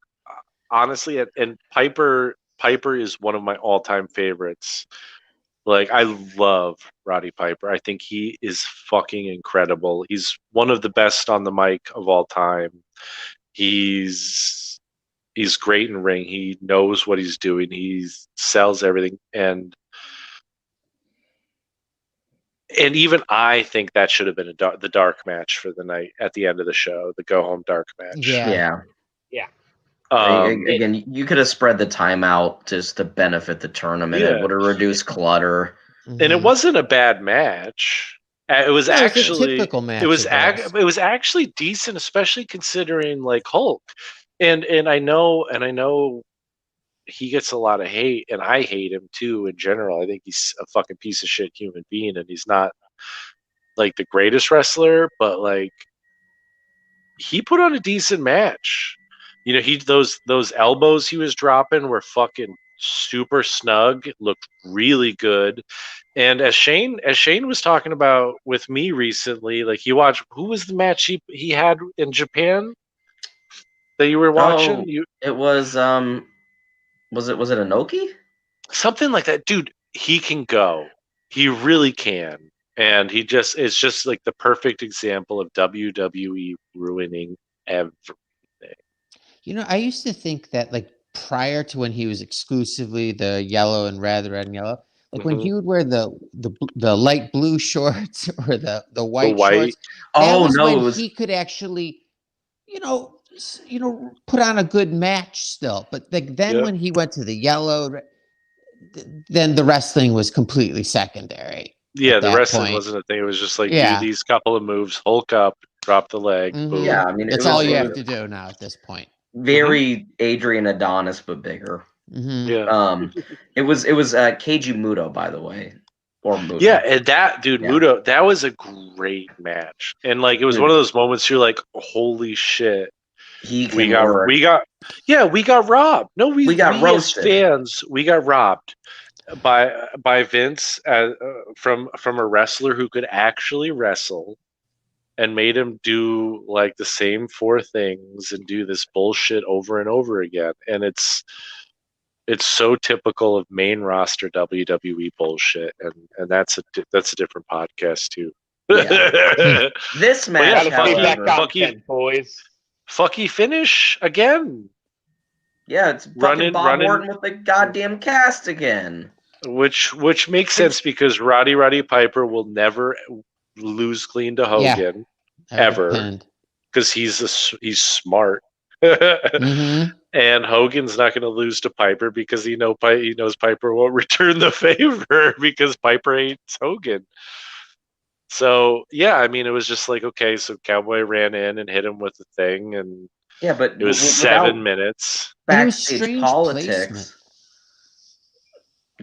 honestly, and Piper is one of my all-time favorites. Like I love Roddy Piper. I think he is fucking incredible. He's one of the best on the mic of all time. He's great in ring. He knows what he's doing. He sells everything, and even I think that should have been the dark match for the night at the end of the show, the go home dark match. Yeah. Again, you could have spread the time out just to benefit the tournament. Yeah. It would have reduced clutter. And it Mhm. wasn't a bad match. It was No, it's a actually typical match it was of theirs. it was actually decent, especially considering like Hulk. And I know he gets a lot of hate, and I hate him too in general. I think he's a fucking piece of shit human being, and he's not like the greatest wrestler, but like he put on a decent match. Those elbows he was dropping were fucking super snug, looked really good. And as Shane was talking about with me recently, like he watched, who was the match he had in Japan that you were watching? It was was it Inoki? Something like that, dude. He can go. He really can. And it's just like the perfect example of WWE ruining everything. I used to think that like prior to when he was exclusively the yellow and red and yellow, like when he would wear the light blue shorts or the white shorts, that was when he could actually, put on a good match still. But like then when he went to the yellow, then the wrestling was completely secondary. Yeah, the wrestling wasn't a thing. It was just like do these couple of moves, Hulk up, drop the leg. Boom. Yeah, I mean that's all you have to do now at this point. Very Adrian Adonis, but bigger. Yeah. It was Keiji Muto, by the way, or Muto. Yeah, and that dude Muto, that was a great match, and like it was one of those moments you're like, holy shit, we got robbed. No, we got roasted. As fans, we got robbed by Vince from a wrestler who could actually wrestle, and made him do like the same 4 things and do this bullshit over and over again. And it's so typical of main roster WWE bullshit, and that's a different podcast too. Yeah. This match, boys. Fucky finish again. Yeah, it's fucking Bob Orton with the goddamn cast again. Which makes sense because Roddy Piper will never lose clean to Hogan ever because he's smart. And Hogan's not going to lose to Piper because he knows Piper won't return the favor because Piper hates Hogan. So yeah, I mean, it was just like, okay, so Cowboy ran in and hit him with the thing, and Yeah, but it was without 7 minutes. And it was backstage strange politics. placement.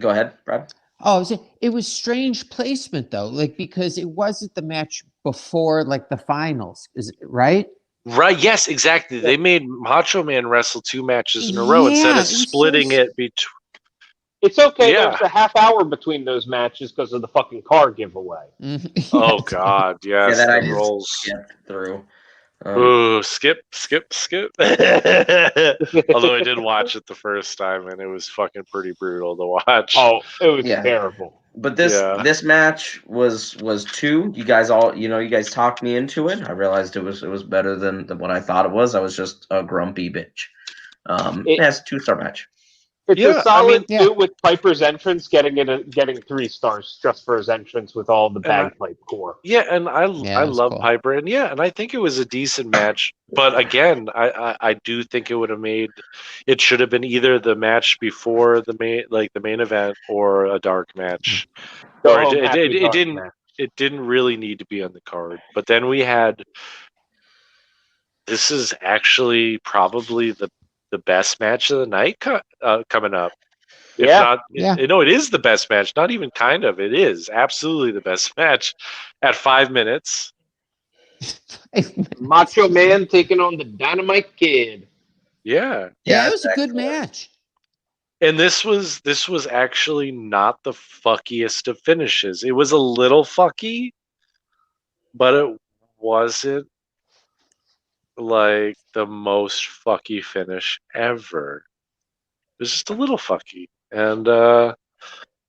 Go ahead, Brad. Oh, it was strange placement though, like because it wasn't the match before like the finals, is it right? Right? Yes, exactly. They made Macho Man wrestle 2 matches in a row instead Yeah, of it was so splitting it between. It's okay. There Yeah. was a half hour between those matches because of the fucking car giveaway. Mhm. Oh Yeah, God, Yeah, yes, that I the just rolls. skipped through. Ooh, skip. Although I did watch it the first time, and it was fucking pretty brutal to watch. Oh, it was Yeah. terrible. But this Yeah. this match was 2. You guys all you guys talked me into it. I realized it was better than what I thought it was. I was just a grumpy bitch. It- It's a 2-star match. It's Yeah, a solid yeah. 2 with Piper's entrance getting 3 stars just for his entrance with all the And I- bagpipe core. Yeah, and I Yeah, it was love cool. Piper, and yeah, and I think it was a decent match. But again, I do think it would have made it should have been either the match before the main event or a dark match. Go Or home it happy dark didn't match. it didn't really need to be on the card. But then we had this is actually probably the best match of the night coming up. If Yeah. not, Yeah. no, it is the best match. Not even kind of. It is absolutely the best match at 5 minutes. Macho Man taking on the Dynamite Kid. Yeah. Yeah, it was a good excellent. match. And this was actually not the fuckiest of finishes. It was a little fucky, but it wasn't like the most fucky finish ever. It was just a little fucky. And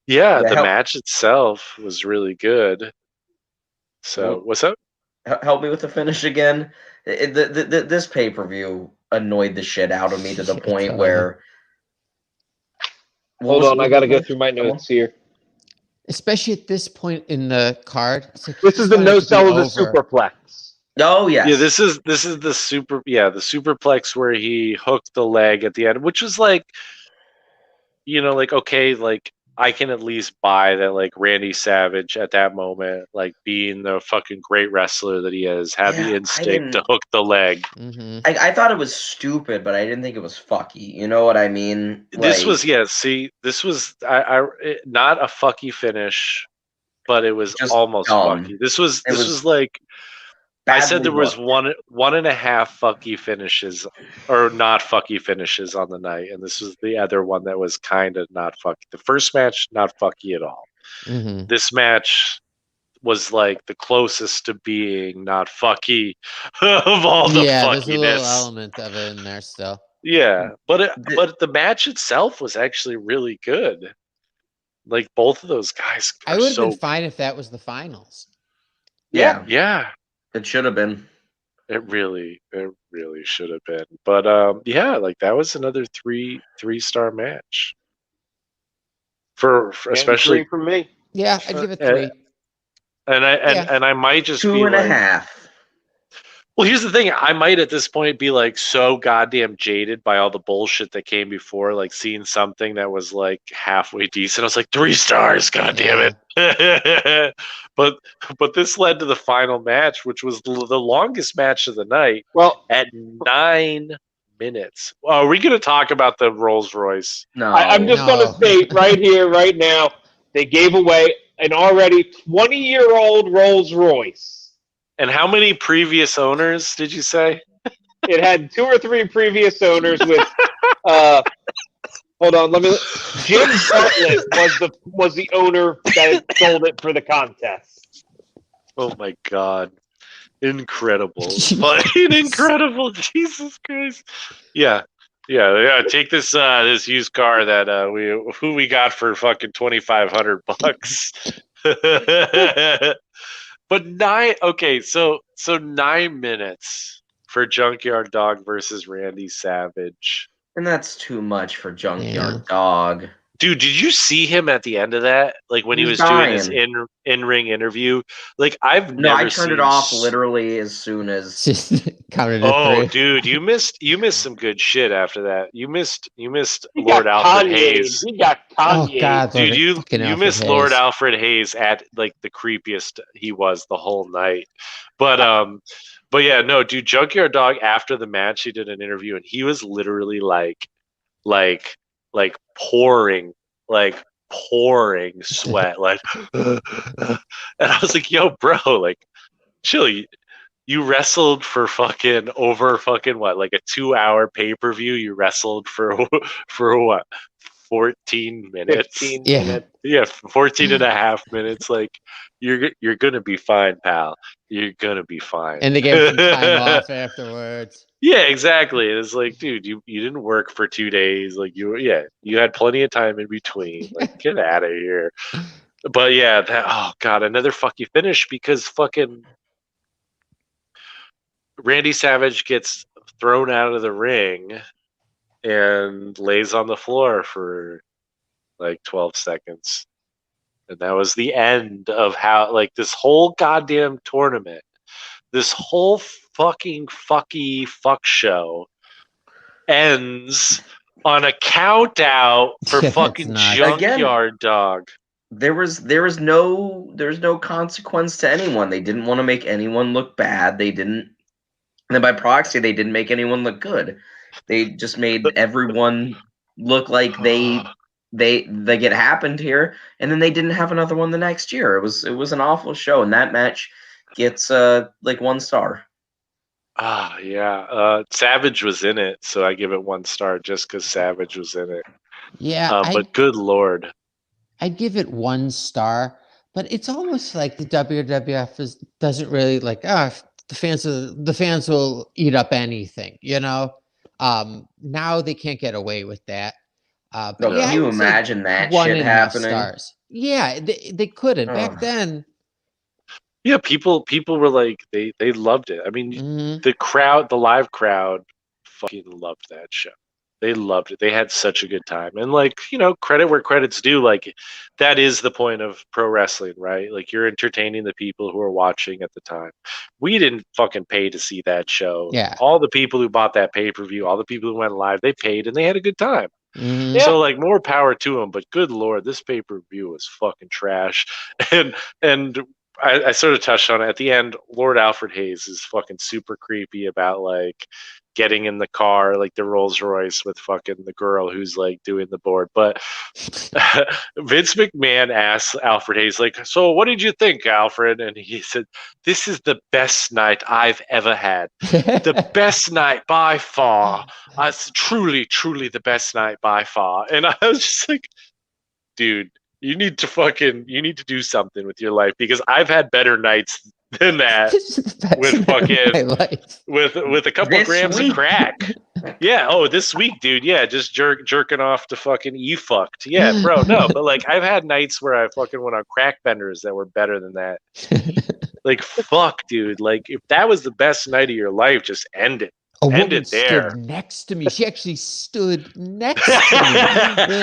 yeah, the help, match itself was really good. So Well- what's up? help me with the finish again. This pay-per-view annoyed the shit out of me to the Yeah, point totally. where. Hold on, I got to go through my notes here. Especially at this point in the card. It's like, This is the want it no to be sell of the over. superplex. Oh yes. Yeah, this is the the superplex where he hooked the leg at the end, which was like, like okay, like I can at least buy that, like Randy Savage at that moment, like being the fucking great wrestler that he is, had Yeah, the I instinct to didn't- hook the leg. Mhm. I thought it was stupid, but I didn't think it was fucky. You know what I mean? This Like, was this was not a fucky finish, but it was Just almost dumb. fucky. This was It was like I said badly there was booked. one and a half fucky finishes or not fucky finishes on the night, and this was the other one that was kind of not fucky. The first match not fucky at all. Mhm. This match was like the closest to being not fucky of all the Yeah, there's a little fuckiness. element of it in there still. Yeah, but The- the match itself was actually really good. Like both of those guys are I would have so been fine if that was the finals. Yeah, yeah. it should have been. It really should have been. But yeah, like that was another 3-star match. For Getting especially 3 from me. Yeah, I'd give it Uh, 3. and Yeah. I might just be 2.5. well, here's the thing. I might at this point be like so goddamn jaded by all the bullshit that came before, like seeing something that was like halfway decent. I was like 3 stars, god damn it. but this led to the final match, which was the longest match of the night Well, at 9 minutes. Are we going to talk about the Rolls Royce? No, I'm just going to No. state right here, right now, they gave away an already 20-year-old Rolls Royce. And how many previous owners did you say? It had 2 or 3 previous owners with. Hold on, Jim Bartlett was the owner that sold it for the contest. Oh my god. Incredible. Fucking incredible. Jesus Christ. Yeah. Take this this used car that we got for fucking $2,500. But 9 minutes for Junkyard Dog versus Randy Savage. and that's too much for Junkyard Yeah. Dog. Dude, did you see him at the end of that? Like when he He was was doing his dying. in-ring interview? Like I've No, never I turned seen it off literally as soon as Counted to Oh, 3. dude, you missed some good shit after that. You missed He Lord got Alfred Kanye. Hayes. He got Oh Kanye. God, Dude, Lord, you fucking you Alfred missed Lord Hayes. Alfred Hayes at like the creepiest he was the whole night. But yeah, no, dude, Junkyard Dog after the match, he did an interview and he was literally like pouring like pouring sweat like and I was like, yo, bro, like chill. You wrestled for fucking over fucking what, like a 2-hour pay-per-view. You wrestled for for what, 14 minutes? 15 Yeah. minutes. Yeah, 14 and a half minutes. Like you're gonna be fine, pal. You're gonna be fine. And they gave him some time off afterwards. Yeah, exactly. It's like, dude, you didn't work for 2 days. Like you had plenty of time in between. Like, get out of here. But yeah, oh god, another fucky finish because fucking Randy Savage gets thrown out of the ring and lays on the floor for like 12 seconds. And that was the end of how, like, this whole goddamn tournament, this whole fucking fucky fuck show ends on a count out for Yeah, that's fucking nuts. Junkyard Dog. There was no consequence to anyone. They didn't want to make anyone look bad. They didn't, and then by proxy, they didn't make anyone look good. They just made everyone look like it happened here, and then they didn't have another one the next year. It was an awful show, and that match gets like 1 star. Yeah. Savage was in it, so I give it 1 star just because Savage was in it. Yeah, But good lord. I'd give it 1 star, but it's almost like the WWF doesn't really like the fans will eat up anything, you know. Now they can't get away with that. But No, yeah, can I you would say imagine that 1.5 shit happening? stars. Yeah, they couldn't back Oh. then. Yeah, people were like they loved it. I mean, Mhm. the live crowd fucking loved that show. They loved it. They had such a good time. And like, credit where credit's due, like that is the point of pro wrestling, right? Like you're entertaining the people who are watching at the time. We didn't fucking pay to see that show. Yeah. All the people who bought that pay-per-view, all the people who went live, they paid and they had a good time. Mhm. So like more power to them, but good lord, this pay-per-view was fucking trash. And I sort of touched on it at the end. Lord Alfred Hayes is fucking super creepy about like getting in the car, like the Rolls Royce with fucking the girl who's like doing the board. But Vince McMahon asks Alfred Hayes, like, so what did you think, Alfred? And he said, this is the best night I've ever had. The best night by far. It's truly, truly the best night by far. And I was just like, dude, you need to do something with your life because I've had better nights than that with fucking with a couple grams of crack. Yeah. Oh, this week, dude. Yeah, just jerking off to fucking fucked. Yeah, bro. No, but like I've had nights where I fucking went on crack benders that were better than that. Like fuck, dude. Like if that was the best night of your life, just end it. A End woman it there. stood next to me. She actually stood next to me.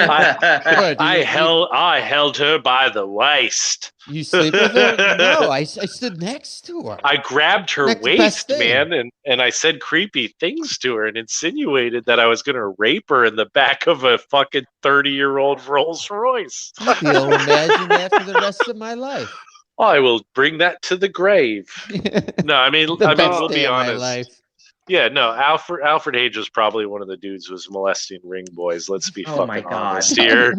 I held her by the waist. You sleep with her? No, I stood next to her. I grabbed her waist, man, and I said creepy things to her and insinuated that I was going to rape her in the back of a fucking 30-year-old Rolls Royce. I'll be able to imagine that for the rest of my life. I will bring that to the grave. No, I mean, we'll be honest. Yeah, no, Alfred Hayes was probably one of the dudes who was molesting ring boys. Let's be fucking honest here.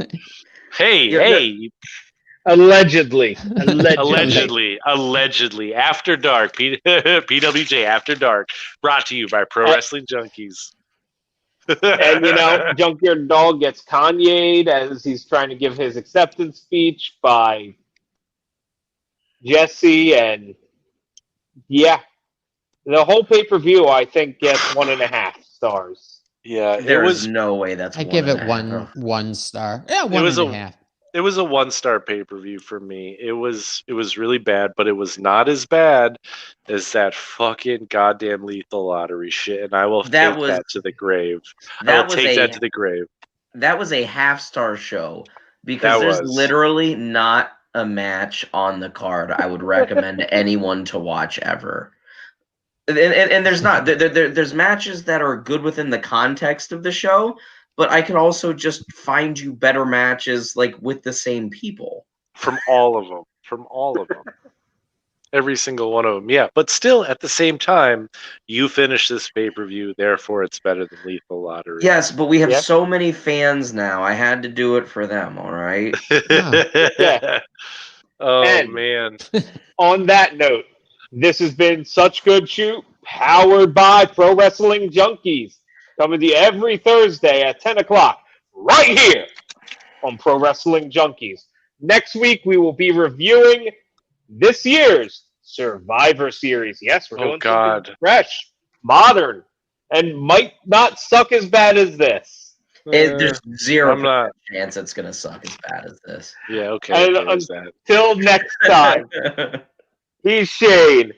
Hey. Allegedly. After Dark, PWJ After Dark, brought to you by Pro Wrestling Junkies. And Junkyard Dog gets Kanye'd as he's trying to give his acceptance speech by Jesse, and yeah. The whole pay-per-view, I think, gets 1.5 stars. Yeah, there was no way that's. I give it one star. Yeah, 1.5. It was a 1-star pay-per-view for me. It was really bad, but it was not as bad as that fucking goddamn Lethal Lottery shit, and I will take that to the grave. I will take that to the grave. That was a half-star show because there's literally not a match on the card I would recommend anyone to watch ever. And there's not there's matches that are good within the context of the show, but I can also just find you better matches like with the same people. From all of them. Every single one of them. Yeah, but still, at the same time, you finish this pay-per-view, therefore it's better than Lethal Lottery. Yes, but we have Yeah. so many fans now. I had to do it for them, all right? Yeah. Oh, And- man. On that note, this has been Such Good Shoot, powered by Pro Wrestling Junkies, coming to you every Thursday at 10 o'clock, right here on Pro Wrestling Junkies. Next week, we will be reviewing this year's Survivor Series. Yes, we're Oh, doing God. something fresh, modern, and might not suck as bad as this. There's zero I'm not. chance it's gonna suck as bad as this. Yeah, okay. And There's that. Till next time, he's Shane.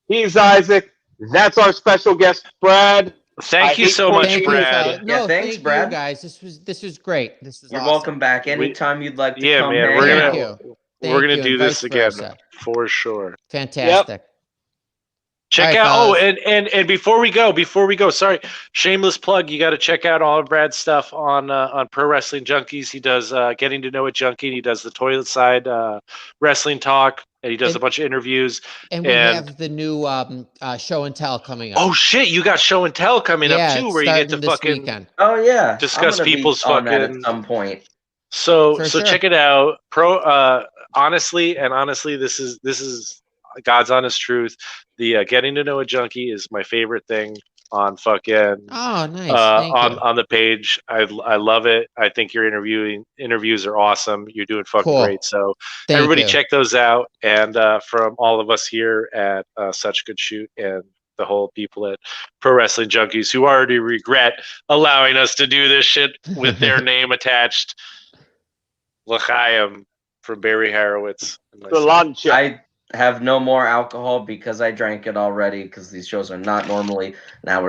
He's Isaac. That's our special guest, Brad. Thank I you hate so much, Thank you, Brad. fellas. No, Yeah, thanks, thank Brad. you guys. This was great. This was You're awesome. welcome back anytime you'd like to Yeah, come. man, hang we're out. Thank gonna- you. We're Thank gonna you, do and this vice again versa. for sure. Fantastic. Check All right, out. Oh, fellas. and before we go, sorry, shameless plug. You got to check out all of Brad's stuff on Pro Wrestling Junkies. He does Getting to Know a Junkie. He does the Toilet Side Wrestling Talk, and he does a bunch of interviews. And we and- have the new show and tell coming up. Oh shit, you got show and tell coming up too, it's where you get to starting this fucking weekend. Oh yeah, I'm discuss gonna be people's on that at fucking- some point. So For so sure. check it out. Honestly, this is God's honest truth. The Getting to Know a Junkie is my favorite thing on fucking Oh, nice. Thank you. on the page. I love it. I think your interviews are awesome. You're doing fucking Cool. great. So Thank everybody you. check those out. And from all of us here at Such Good Shoot and the whole people at Pro Wrestling Junkies who already regret allowing us to do this shit with their name attached. L'chaim from Barry Harowitz. and myself. Solancha. I have no more alcohol because I drank it already. Because these shows are not normally an hour